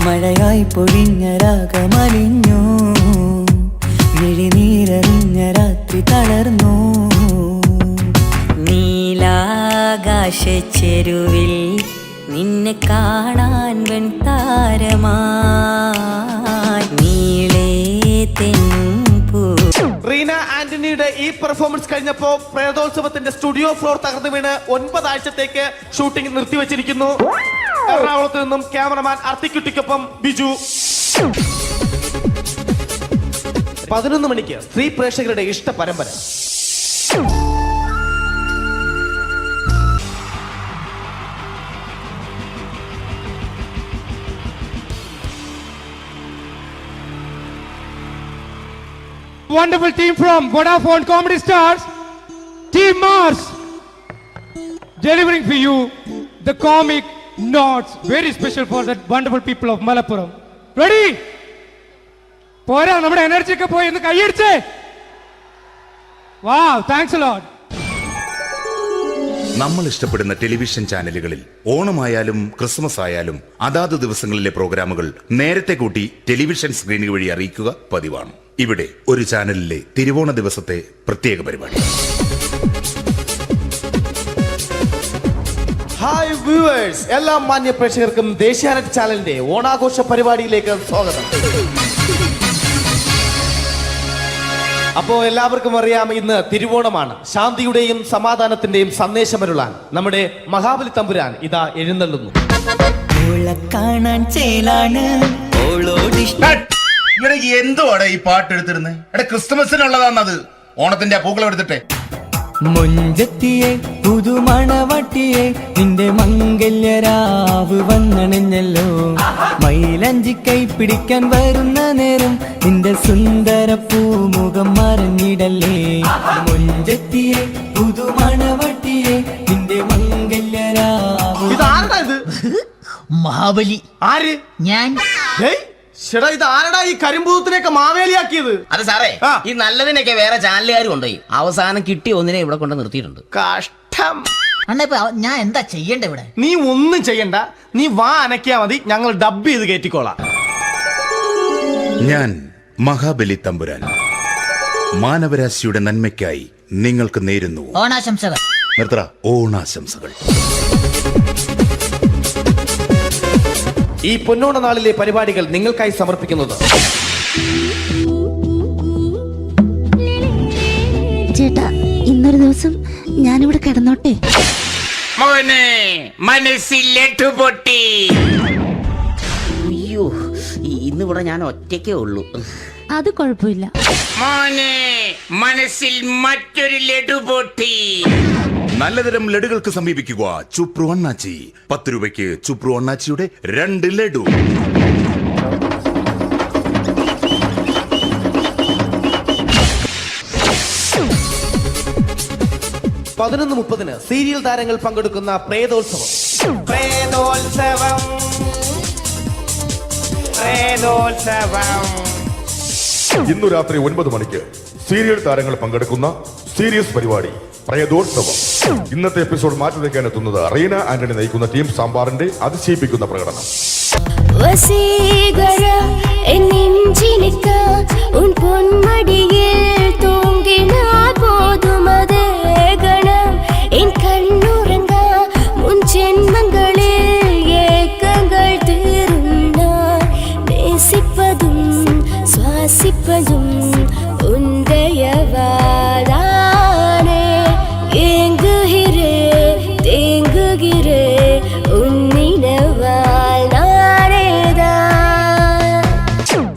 മഴയായി പൊഴിഞ്ഞ രാഗമലിഞ്ഞു, മിഴിനീരറിഞ്ഞ രാത്രി തളർന്നു. നീലാകാശച്ചെരുവിൽ നിന്നെ കാണാൻ വെൺതാരമായി നീളേ തെൻപൂ. റീന ആന്റണിയുടെ ഈ പെർഫോമൻസ് കഴിഞ്ഞപ്പോ പ്രേതോത്സവത്തിന്റെ സ്റ്റുഡിയോ ഫ്ലോർ തകർന്നു വീണ് 9 ആഴ്ചത്തേക്ക് ഷൂട്ടിംഗ് നിർത്തിവെച്ചിരിക്കുന്നു. എറണാകുളത്ത് നിന്നും ക്യാമറമാൻ അർത്തിക്കുട്ടിക്കൊപ്പം ബിജു. 11 മണിക്ക് സ്ത്രീ പ്രേക്ഷകരുടെ ഇഷ്ട പരമ്പര. Wonderful team from Vodafone Comedy Stars, Team Mars, delivering for you the comic notes, very special for the wonderful people of Malappuram. Ready? പോരാ, നമ്മുടെ എനർജി ഒക്കെ പോയി ഒന്ന് കൈയടിച്ചേ. Wow, thanks a lot. നമ്മൾ ഇഷ്ടപ്പെടുന്ന ടെലിവിഷൻ ചാനലുകളിൽ ഓണമായാലും ക്രിസ്മസ് ആയാലും അതാത് ദിവസങ്ങളിലെ പ്രോഗ്രാമുകൾ നേരത്തെ കൂട്ടി ടെലിവിഷൻ സ്ക്രീനുകൾ വഴി അറിയിക്കുക പതിവാണ്. ഇവിടെ ഒരു ചാനലിലെ തിരുവോണ ദിവസത്തെ പ്രത്യേക പരിപാടി. ഹായ് വ്യൂവേഴ്സ്, എല്ലാ മാന്യ പ്രേക്ഷകർക്കും ദേശീയാനെറ്റ് ചാനലിന്റെ ഓണാഘോഷ പരിപാടിയിലേക്ക് സ്വാഗതം. അപ്പോ എല്ലാവർക്കും അറിയാം, ഇന്ന് തിരുവോണമാണ്. ശാന്തിയുടെയും സമാധാനത്തിന്റെയും സന്ദേശമരുളാൻ നമ്മുടെ മഹാബലി തമ്പുരാൻ ഇതാ എഴുന്നള്ളുന്നു. കാണാൻ ചേലാണ് എന്തുവാടെ ഈ പാട്ട് എടുത്തിരുന്നത്? എടാ ക്രിസ്തുമസിനുള്ളതാണത്. ഓണത്തിന്റെ പൂക്കളം എടുത്തിട്ടെ. മൊഞ്ചത്തിയെ പുതുമണവട്ടിയെ നിന്റെ മംഗല്യരാവ് വന്നണിഞ്ഞല്ലോ. മൈലഞ്ചി കൈ പിടിക്കാൻ വരുന്ന നേരം നിന്റെ സുന്ദര പൂമുഖം മറഞ്ഞിടല്ലേ. മൊഞ്ചത്തിയെ പുതുമണവട്ടിയെ നിന്റെ മംഗല്യരാവ്. ഇതാരടാ ഇത്? മഹാബലി. ആര്? ഞാൻ. ചേട്ടാ, ഇത് ആരടാ ഈ കരിമ്പൂത്തിനെയൊക്കെ മാവേലിയാക്കിയത്? അതെ സാറേ, ഈ നല്ലതിനൊക്കെ വേറെ ചാനലുകാർ കൊണ്ടുപോയി അവസാനം കിട്ടിയ ഒന്നിനെ ഇവിടെ കൊണ്ട് നിർത്തിയിട്ടുണ്ട്. കഷ്ടം. ഞാൻ എന്താ ചെയ്യണ്ട ഇവിടെ? നീ ഒന്നും ചെയ്യണ്ട, നീ വാ അനക്കിയാ മതി, ഞങ്ങൾ ഡബ് ചെയ്ത് കയറ്റിക്കോളാം. ഞാൻ മഹാബലി തമ്പുരാൻ മാനവരാശിയുടെ നന്മയ്ക്കായി നിങ്ങൾക്ക് നേരുന്നു ഓണാശംസകൾ. നിർത്തറ. ഓണാശംസകൾ. ഈ പൊന്നോണ നാളിലെ പരിപാടികൾ നിങ്ങൾക്കായി സമർപ്പിക്കുന്നത് ചേട്ടാ, ഇന്നൊരു ദിവസം ഞാനിവിടെ കിടന്നോട്ടെ? മോനെ മനസ്സിലേറ്റു പൊട്ടി. അയ്യോ, ഇന്നിവിടെ ഞാൻ ഒറ്റയ്ക്കേ ഉള്ളൂ. അത് കുഴപ്പമില്ല. മോനെ മനസ്സിൽ മറ്റൊരു ലഡു പൊട്ടി. നല്ലതരം ലഡുകൾക്ക് സമീപിക്കുക ചുപ്രു അണ്ണാച്ചി. 10 രൂപയ്ക്ക് ചുപ്രു അണ്ണാച്ചിയുടെ 2 ലഡു. പതിനൊന്ന് 30 സീരിയൽ താരങ്ങൾ പങ്കെടുക്കുന്ന പ്രേതോത്സവം. ഇന്നു രാത്രി 9 മണിക്ക് സീരിയൽ താരങ്ങൾ പങ്കെടുക്കുന്ന സീരിയസ് പരിപാടി പ്രേതോത്സവം. ഇന്നത്തെ എപ്പിസോഡ് മാറ്റി വയ്ക്കാൻ എത്തുന്നത് റീന ആന്റണി നയിക്കുന്ന ടീം സാമ്പാറിന്റെ അതിശയിപ്പിക്കുന്ന പ്രകടനം.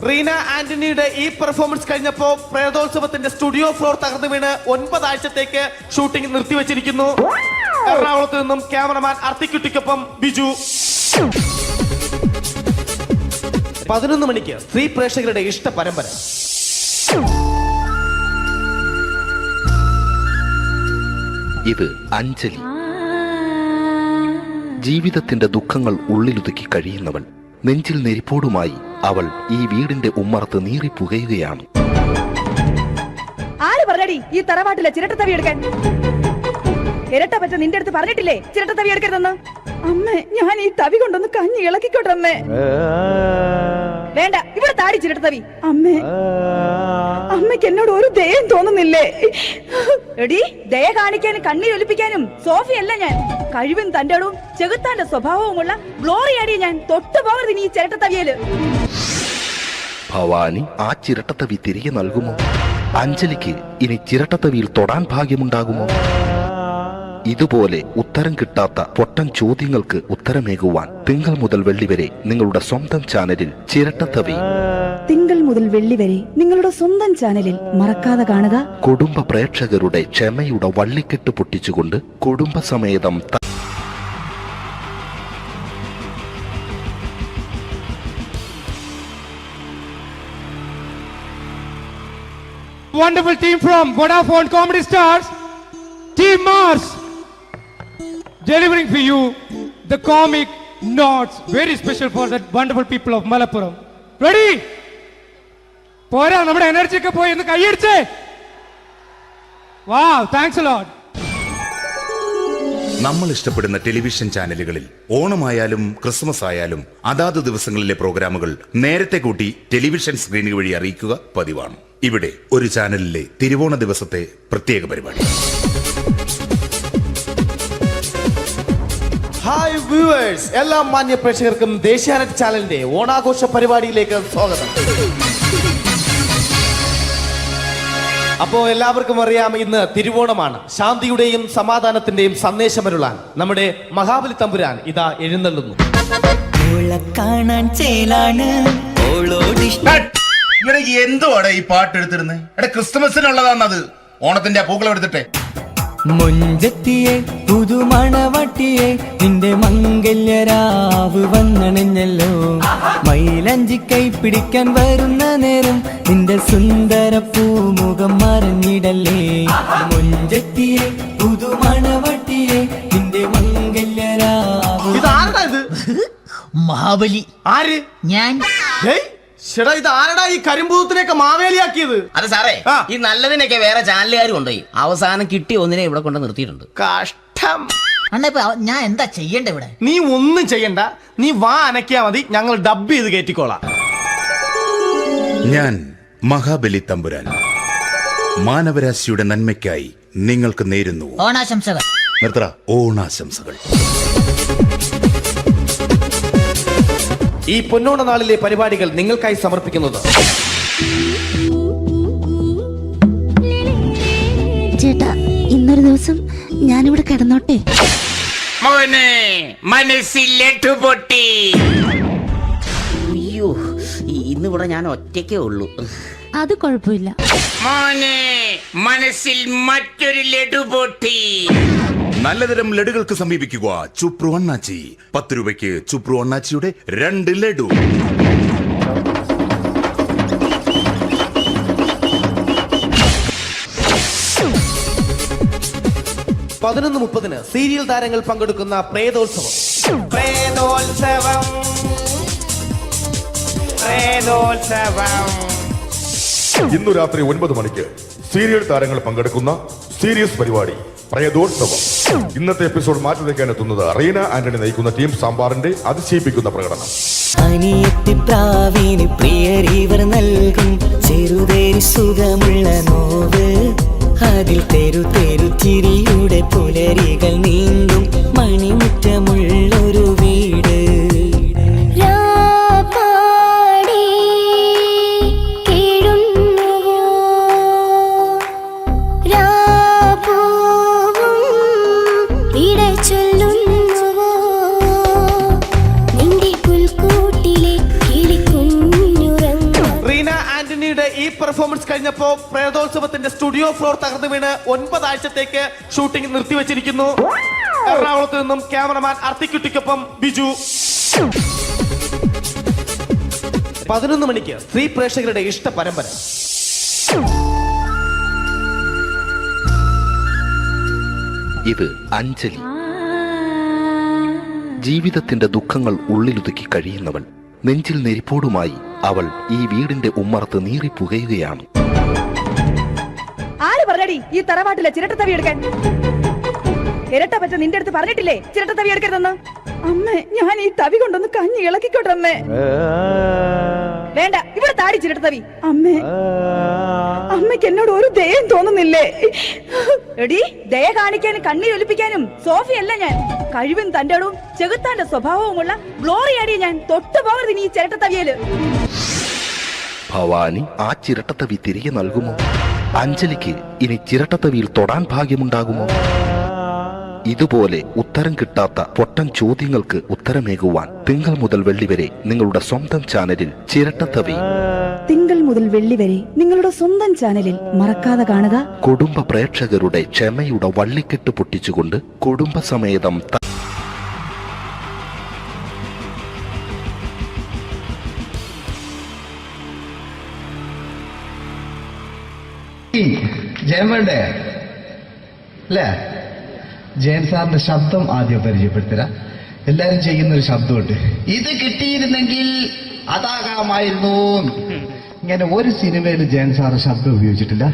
റീന ആന്റണിയുടെ ഈ പെർഫോമൻസ് കഴിഞ്ഞപ്പോ പ്രേതോത്സവത്തിന്റെ സ്റ്റുഡിയോ ഫ്ലോർ തകർന്നു വീണ് 9 ആഴ്ചത്തേക്ക് ഷൂട്ടിംഗ് നിർത്തിവെച്ചിരിക്കുന്നു. എറണാകുളത്ത് നിന്നും ക്യാമറമാൻ അർത്തിക്കുട്ടിക്കൊപ്പം ബിജു. 11 മണിക്ക് സ്ത്രീ പ്രേക്ഷകരുടെ ഇഷ്ട പരമ്പര. ഇത് അഞ്ജലി. ജീവിതത്തിന്റെ ദുഃഖങ്ങൾ ഉള്ളിലൊതുക്കി കഴിയുന്നവൾ. നെഞ്ചിൽ നെരിപ്പോടുമായി അവൾ ഈ വീടിന്റെ ഉമ്മറത്ത് നീറിപ്പുകയുകയാണ്. ആര് പറഞ്ഞടി ഈ തറവാട്ടിലെ ചിരട്ടത്തവി എടുക്കാൻ? ഇരട്ട പറ്റ നിന്റെ അടുത്ത് പറഞ്ഞിട്ടില്ലേ ചിരട്ടത്തവി എടുക്കരുതെന്ന്? അമ്മേ, ഞാൻ ഈ തവി കൊണ്ടൊന്ന് കഞ്ഞി ഇളക്കിക്കോട്ടെ അമ്മേ. വേണ്ട, ഇവിടെ താടി ചിരട്ടത്തവി. അമ്മേ, അമ്മയ്ക്ക് എന്നോട് ഒരു ദയം തോന്നുന്നില്ലേ? എടി, ദയ കാണിക്കാനും കണ്ണീരൊലിപ്പിക്കാനും സോഫിയല്ല ഞാൻ. കഴിവും തന്റെടും ചെകുത്താന്റെ സ്വഭാവവുമുള്ള ഗ്ലോറി ആടി ഞാൻ. തൊട്ടു പോകരുത് നീ ചിരട്ടത്തവിയല്. ഭവാനി ആ ചിരട്ടത്തവി തിരികെ നൽകുമോ? അഞ്ജലിക്ക് ഇനി ചിരട്ടത്തവിയിൽ തൊടാൻ ഭാഗ്യമുണ്ടാകുമോ? ഇതുപോലെ ഉത്തരം കിട്ടാത്ത പൊട്ടൻ ചോദ്യങ്ങൾക്ക് ഉത്തരമേകുവാൻ തിങ്കൾ മുതൽ വെള്ളി വരെ നിങ്ങളുടെ സ്വന്തം ചാനലിൽ ചിരട്ടത്തവി. തിങ്കൾ മുതൽ വെള്ളി വരെ നിങ്ങളുടെ സ്വന്തം ചാനലിൽ മറക്കാതെ കാണുക. കുടുംബ പ്രേക്ഷകരുടെ ക്ഷമയുടെ വള്ളിക്കെട്ട് പൊട്ടിച്ചുകൊണ്ട് കുടുംബസമേതം Wonderful team from Vodafone Comedy Stars, Team Mars, delivering for you the comic notes, very special for the wonderful people of Malappuram. Ready? പോരാ, നമ്മുടെ എനർജി ഒക്കെ പോയി ഒന്ന് കൈയടിച്ചേ. Wow, thanks a lot. നമ്മൾ ഇഷ്ടപ്പെടുന്ന ടെലിവിഷൻ ചാനലുകളിൽ ഓണമായാലും ക്രിസ്മസ് ആയാലും അതാത് ദിവസങ്ങളിലെ പ്രോഗ്രാമുകൾ നേരത്തെ കൂട്ടി ടെലിവിഷൻ സ്ക്രീനുകൾ വഴി അറിയിക്കുക പതിവാണ്. ഇവിടെ ഒരു ചാനലിലെ തിരുവോണ ദിവസത്തെ പ്രത്യേക പരിപാടി. ഹായ് വ്യൂവേഴ്സ്, എല്ലാ മാന്യ പ്രേക്ഷകർക്കും ദേശീയാനെറ്റ് ചാനലിന്റെ ഓണാഘോഷ പരിപാടിയിലേക്ക് സ്വാഗതം. അപ്പോ എല്ലാവർക്കും അറിയാം, ഇന്ന് തിരുവോണമാണ്. ശാന്തിയുടെയും സമാധാനത്തിന്റെയും സന്ദേശമരുളാൻ നമ്മുടെ മഹാബലി തമ്പുരാൻ ഇതാ എഴുന്നള്ളുന്നു. കാണാൻ ചേലാണ് എന്തുവാടെ ഈ പാട്ട് എടുത്തിരുന്നത്? എടാ ക്രിസ്മസിനുള്ളതാണത്. ഓണത്തിന്റെ പൂക്കളം എടുത്തിട്ടെ. മുഞ്ചത്തിയെ പുതുമണവട്ടിയെ നിന്റെ മംഗല്യരാവ് വന്നണഞ്ഞല്ലോ. മൈലഞ്ചി കൈ പിടിക്കാൻ വരുന്ന നേരം നിന്റെ സുന്ദര പൂമുഖം മറഞ്ഞിടല്ലേ. മുഞ്ചത്തിയെ പുതുമണവട്ടിയെ നിന്റെ മംഗല്യരാവ്. ഇതാരടാ ഇത്? മഹാബലി. ആര്? ഞാൻ. ചേട്ടാ, ഇത് ആരടാ ഈ കരിമ്പൂത്തിനെയൊക്കെ മാവേലിയാക്കിയത്? അതെ സാറേ, ഈ നല്ലതിനൊക്കെ വേറെ ചാനലുകാർ കൊണ്ടുപോയി അവസാനം കിട്ടിയ ഒന്നിനെ ഇവിടെ കൊണ്ട് നിർത്തിയിട്ടുണ്ട്. കഷ്ടം. ഞാൻ എന്താ ചെയ്യണ്ട ഇവിടെ? നീ ഒന്നും ചെയ്യണ്ട, നീ വാ അനക്കിയാ മതി, ഞങ്ങൾ ഡബ് ചെയ്ത് കയറ്റിക്കോളാം. ഞാൻ മഹാബലി തമ്പുരാൻ മാനവരാശിയുടെ നന്മയ്ക്കായി നിങ്ങൾക്ക് നേരുന്നു ഓണാശംസകൾ. നിർത്തറ. ഓണാശംസകൾ. ഈ പൊന്നോണ നാളിലെ പരിപാടികൾ നിങ്ങൾക്കായി സമർപ്പിക്കുന്നത് ചേട്ടാ, ഇന്നൊരു ദിവസം ഞാനിവിടെ കിടന്നോട്ടെ. മോനെ മനസ്സിലേറ്റു പൊട്ടി. അയ്യോ, ഇന്നിവിടെ ഞാൻ ഒറ്റയ്ക്കേ ഉള്ളൂ. അത് കുഴപ്പമില്ല. മോനെ മനസ്സിൽ മറ്റൊരു ലഡു പൊട്ടി. നല്ലതരം ലഡുകൾക്ക് സമീപിക്കുക ചുപ്രു അണ്ണാച്ചി. 10 രൂപയ്ക്ക് ചുപ്രു അണ്ണാച്ചിയുടെ 2 ലഡു. പതിനൊന്ന് 30 സീരിയൽ താരങ്ങൾ പങ്കെടുക്കുന്ന പ്രേതോത്സവം. ഇന്നു രാത്രി 9 മണിക്ക് സീരിയൽ താരങ്ങൾ പങ്കെടുക്കുന്ന സീരിയസ് പരിപാടി പ്രേതോത്സവം. ഇന്നത്തെ എപ്പിസോഡ് മാറ്റി വയ്ക്കാൻ എത്തുന്നത് റീന ആന്റണി നയിക്കുന്ന ടീം സാമ്പാറിന്റെ അതിശയിപ്പിക്കുന്ന പ്രകടനം. അനിയത്തിപ്രാവിന് പ്രിയരിവർ നൽകും ചെറുതേരി സുഖമുള്ള നോവ്. അതിൽ തെരു തെരു ചിരിയുടെ പുലരികൾ നീന്തും മണിമുറ്റമുള്ളൊരു വീട്. ഈ പെർഫോമൻസ് കഴിഞ്ഞപ്പോ പ്രേതോത്സവത്തിന്റെ സ്റ്റുഡിയോ ഫ്ലോർ തകർന്നു വീണ് 9 ആഴ്ചത്തേക്ക് ഷൂട്ടിംഗ് നിർത്തിവെച്ചിരിക്കുന്നു. എറണാകുളത്ത് നിന്നും ക്യാമറമാൻ അർത്തിക്കുട്ടിക്കൊപ്പം ബിജു. 11 മണിക്ക് സ്ത്രീ പ്രേക്ഷകരുടെ ഇഷ്ട പരമ്പര. ഇത് അഞ്ജലി. ജീവിതത്തിന്റെ ദുഃഖങ്ങൾ ഉള്ളിലൊതുക്കി കഴിയുന്നവൾ. നെഞ്ചിൽ നെരിപ്പോടുമായി അവൾ ഈ വീടിന്റെ ഉമ്മറത്ത് നീറിപ്പുകയുകയാണ്. ആര് പറഞ്ഞടി ഈ തറവാട്ടിലെ ചിരട്ടത്തവി എടുക്കാൻ? ഇരട്ട പറ്റ നിന്റെ അടുത്ത് പറഞ്ഞിട്ടില്ലേ ചിരട്ടത്തവി എടുക്കരുതെന്ന്? അമ്മേ, ഞാൻ ഈ തവി കൊണ്ടൊന്ന് കഞ്ഞി ഇളക്കിക്കോട്ടെ അമ്മേ. വേണ്ട, ഇവിടെ താടി ചിരട്ടത്തവി. അമ്മേ, അമ്മയ്ക്ക് എന്നോട് ഒരു ദയം തോന്നുന്നില്ലേ? എടി, ദയ കാണിക്കാനും കണ്ണീരൊലിപ്പിക്കാനും സോഫിയല്ല ഞാൻ. കഴിവും തന്റെടും ചെകുത്താന്റെ സ്വഭാവവുമുള്ള ഗ്ലോറി ആടിയ ഞാൻ. തൊട്ടു പോകരുത് നീ ചിരട്ടത്തവിയല്. ഭവാനി ആ ചിരട്ടത്തവി തിരികെ നൽകുമോ? അഞ്ജലിക്ക് ഇനി ചിരട്ടത്തവിയിൽ തൊടാൻ ഭാഗ്യമുണ്ടാകുമോ? ഇതുപോലെ ഉത്തരം കിട്ടാത്ത പൊട്ടൻ ചോദ്യങ്ങൾക്ക് ഉത്തരമേകുവാൻ തിങ്കൾ മുതൽ വെള്ളി വരെ നിങ്ങളുടെ സ്വന്തം ചാനലിൽ ചിരട്ടത്തവി. തിങ്കൾ മുതൽ വെള്ളി വരെ നിങ്ങളുടെ സ്വന്തം ചാനലിൽ മറക്കാതെ കാണുക. കുടുംബ പ്രേക്ഷകരുടെ ക്ഷമയുടെ വള്ളിക്കെട്ട് പൊട്ടിച്ചുകൊണ്ട് കുടുംബസമേതം ജയം വേണ്ടേ അല്ലേ? ജയൻ സാറിന്റെ ശബ്ദം ആദ്യം പരിചയപ്പെടുത്തരാ. എല്ലാരും ചെയ്യുന്ന ഒരു ശബ്ദമുണ്ട്. ഇത് കിട്ടിയിരുന്നെങ്കിൽ അതാകാമായിരുന്നു. ഇങ്ങനെ ഒരു സിനിമയിൽ ജയൻ സാറ് ശബ്ദം ഉപയോഗിച്ചിട്ടില്ല.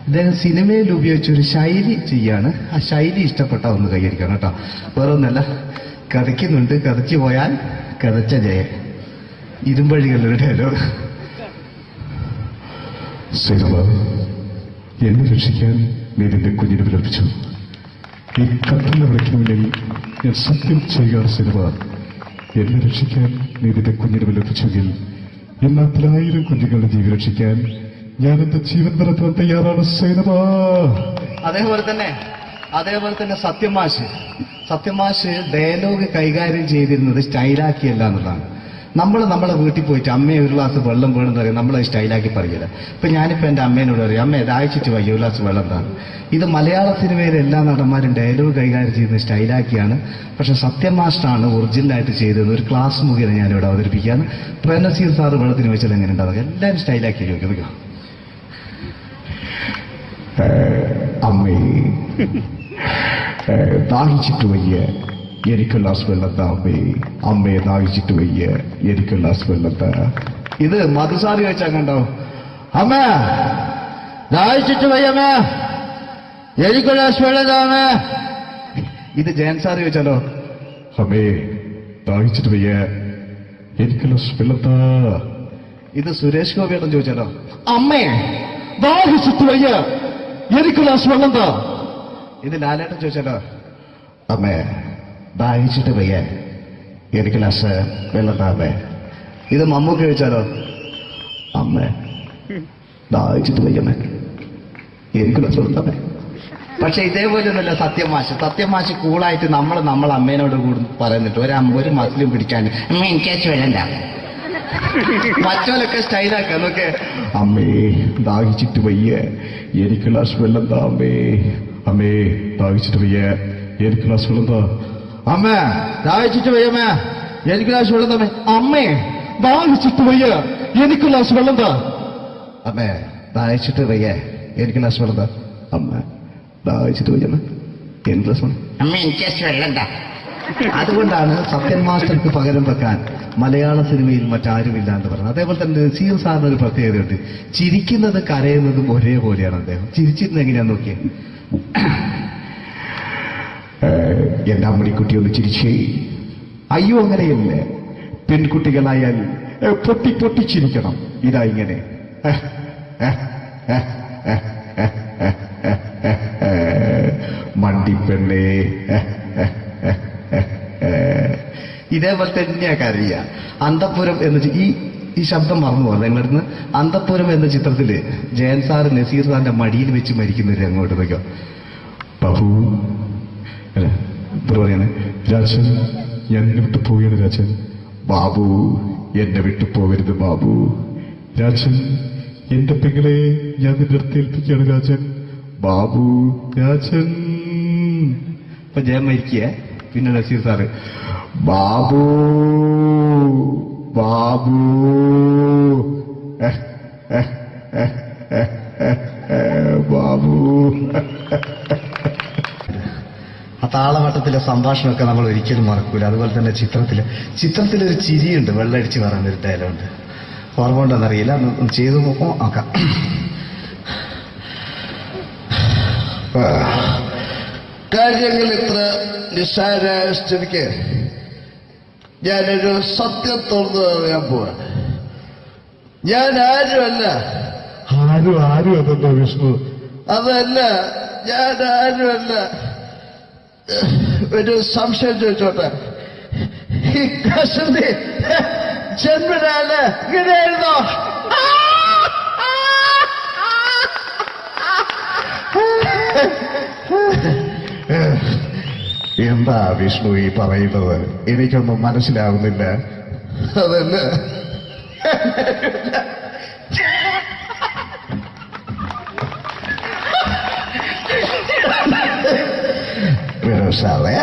ഇദ്ദേഹം സിനിമയിൽ ഉപയോഗിച്ച ഒരു ശൈലി ചെയ്യാണ്. ആ ശൈലി ഇഷ്ടപ്പെട്ട ഒന്ന് കൈകരിക്കണം കേട്ടോ. വേറൊന്നല്ല, കഥയ്ക്കുന്നുണ്ട്. കഥയ്ക്ക് പോയാൽ കഥച്ച ജയൻ. ഇരുമ്പഴികളുടെ ഡയലോഗ്. എന്നെ രക്ഷിക്കാൻ നീ നിന്റെ കുഞ്ഞിനെ വിലപിച്ചു. ഈ കത്തുന്ന വിളക്കിന് മുന്നിൽ ഞാൻ സത്യം ചെയ്യുകയാണ് സിനിമ. എന്നെ രക്ഷിക്കാൻ നീ നിന്റെ കുഞ്ഞിനെ വിലപിച്ചെങ്കിൽ ഈ നാട്ടിൽ 1000 കുഞ്ഞുങ്ങളുടെ ജീവൻ രക്ഷിക്കാൻ ഞാൻ എന്റെ ജീവൻ നടത്താൻ തയ്യാറാണ് സൈനമ. അതേപോലെ തന്നെ സത്യമാഷ് ഡയലോഗ് കൈകാര്യം ചെയ്തിരുന്നത് സ്റ്റൈലാക്കിയല്ല എന്നുള്ളതാണ്. നമ്മൾ നമ്മളെ വീട്ടിൽ പോയിട്ട് അമ്മയെ ഒരു ഗ്ലാസ് വെള്ളം വേണമെന്ന് പറയും, നമ്മളത് സ്റ്റൈലാക്കി പറയില്ല. ഇപ്പൊ ഞാനിപ്പോ എന്റെ അമ്മേനോട് പറയും, അമ്മ ദാഹിച്ചിട്ട് വയ്യ ഒരു ഗ്ലാസ് വെള്ളം എന്താണ്. ഇത് മലയാള സിനിമയിലെ എല്ലാ നടന്മാരും ഡയലോഗ് കൈകാര്യം ചെയ്യുന്നത് സ്റ്റൈലാക്കിയാണ്. പക്ഷെ സത്യമാഷ്ടാണ് ഒറിജിനലായിട്ട് ചെയ്തത്. ഒരു ക്ലാസ് മുഖേന ഞാനിവിടെ അവതരിപ്പിക്കുകയാണ്. പ്രേംനസീർ സാറ് വെള്ളത്തിന് വെച്ചാൽ എങ്ങനെ ഉണ്ടാകും? എല്ലാവരും സ്റ്റൈലാക്കി ചോദിക്കും. അമ്മേ ദാഹിച്ചിട്ട് വയ്യ, എനിക്ക് ഗ്ലാസ് വെള്ളം താ അമ്മേ. അമ്മയെ ദാഹിച്ചിട്ട് വയ്യ, എനിക്ക് ഗ്ലാസ് വെള്ളം താ. ഇത് മധുസാറി ചോദിച്ചാൽ കണ്ടോ? അമ്മ ദാഹിച്ചിട്ട് വയ്യമ്മ, എനിക്ക് ഗ്ലാസ് വെള്ളം താ അമ്മ. ഇത് ജയൻ സാറ് ചോദിച്ചാലോ? അമ്മേ ദാഹിച്ചിട്ട് വയ്യ, എനിക്ക് ഗ്ലാസ് വെള്ളം താ. ഇത് സുരേഷ് ഗോപിയേട്ടൻ ചോദിച്ചാലോ? അമ്മേ ദാഹിച്ചിട്ട് വയ്യ, എനിക്ക് ഗ്ലാസ് വെള്ളം താ. ഇത് ലാലേട്ടൻ ചോദിച്ചാലോ? അമ്മേ ദാഹിച്ചിട്ട് വയ്യ, എനിക്ക് ഗ്ലാസ് വെള്ളം താ അമ്മേ. ഇത് മമ്മൂക്ക് ചോദിച്ചാലോ? അമ്മേ ദാഹിച്ചിട്ട് വയ്യമ്മേ, എനിക്ക് ഗ്ലാസ് വെള്ളം താ അമ്മേ. പക്ഷെ ഇതേപോലെയൊന്നുമല്ല സത്യമാഷ് കൂളായിട്ട് നമ്മൾ അമ്മേനോട് കൂടി പറയുന്നിട്ട് ഒരു മസിലും പിടിക്കാൻ അമ്മ എനിക്ക് വേണ്ട. മറ്റോലൊക്കെ സ്റ്റൈലാക്ക നോക്കെ. അമ്മേ ദാഹിച്ചിട്ട് വയ്യ, എനിക്ക് ഗ്ലാസ് വെള്ളം താ അമ്മേ. അമ്മേ ദാഹിച്ചിട്ട് വയ്യ, എനിക്ക് ഗ്ലാസ് വെള്ളം താ. അമ്മ ദാഹിച്ചിട്ട് വയ്യമ്മ, എനിക്ക് ഗ്ലാസ് വെള്ളം താ. അമ്മേ ദാഹിച്ചിട്ട് വയ്യ, എനിക്ക് ഗ്ലാസ് വെള്ളം താ. അമ്മേ ദാഹിച്ചിട്ട് വയ്യ, എനിക്ക് ഗ്ലാസ് വെള്ളം താ. അമ്മ ദാഹിച്ചിട്ട് വയ്യമ്മ, എനിക്ക് ഗ്ലാസ് വെള്ളം. അമ്മ എനിക്ക് വെള്ളം താ. അതുകൊണ്ടാണ് സത്യൻ മാസ്റ്റർക്ക് പകരം വെക്കാൻ മലയാള സിനിമയിൽ മറ്റാരുമില്ല എന്ന് പറയുന്നത്. അതേപോലെ തന്നെ നസീർ സാറിന് ഒരു പ്രത്യേകതയുണ്ട്. ചിരിക്കുന്നത് കരയുന്നതും ഒരേപോലെയാണ് അദ്ദേഹം. ചിരിച്ചിരുന്നത് എങ്ങനെയാന്ന് നോക്കിയേ. എന്റെ അമ്മണിക്കുട്ടി ഒന്ന് ചിരിച്ചേ. അയ്യോ അങ്ങനെയല്ല, പെൺകുട്ടികളായാൽ പൊട്ടി പൊട്ടി ചിരിക്കണം. ഇതാ ഇങ്ങനെ മണ്ടിപ്പെണ്ണേ. ഇതേപോലെ തന്നെയാ കരയ. അന്തപ്പുരം എന്ന ഈ ശബ്ദം മറന്നു പോകുന്നത് നിങ്ങളടുന്ന്. അന്തപ്പുരം എന്ന ചിത്രത്തില് ജയൻ സാറ് നസീർ സാറിന്റെ മടിയിൽ വെച്ച് മരിക്കുന്നവര് അങ്ങോട്ട് നോക്കോ. ബാബു അല്ല പറയാണ്, രാജൻ ഞാൻ എന്നെ വിട്ടു പോവുകയാണ് രാജൻ. ബാബു എന്നെ വിട്ടു പോകരുത് ബാബു. രാജൻ എന്റെ പെങ്ങളെ ഞാൻ നിന്റെ അടുത്ത് ഏൽപ്പിക്കുകയാണ് രാജൻ. ബാബു രാജൻ. ഇപ്പൊ ജയൻ മരിക്കുക. പിന്നെ നസീർ സാറ് ബാബു ബാബു ബാബു. ആ താളവട്ടത്തിലെ സംഭാഷണമൊക്കെ നമ്മൾ ഒരിക്കലും മറക്കൂല. അതുപോലെ തന്നെ ചിത്രത്തിലൊരു ചിരിയുണ്ട്, വെള്ളടിച്ച് പറയുന്ന ഒരു ഡയലോഗുണ്ട്. ഓർമ്മ ഉണ്ടെന്നറിയില്ല, ഒന്ന് ചെയ്തു നോക്കാം. കാര്യങ്ങൾ ഇത്ര നിസ്സാരമായ സ്ഥിതിക്ക് ഞാനൊരു സത്യം തുറന്നു പറയാൻ പോവാ. ഞാൻ ആരുമല്ല. ആരും അതെന്താ വിഷ്ണു? അതല്ല, ഞാൻ ആരുമല്ല. ഒരു സംശയം ചോദിച്ചോട്ടെ, ഈ കസന്തി ജന്മനാണ് ഇങ്ങനെയായിരുന്നോ? എന്താ വിഷ്ണു ഈ പറയുന്നത്? എനിക്കൊന്നും മനസ്സിലാവുന്നില്ല. അതല്ല, സാറേ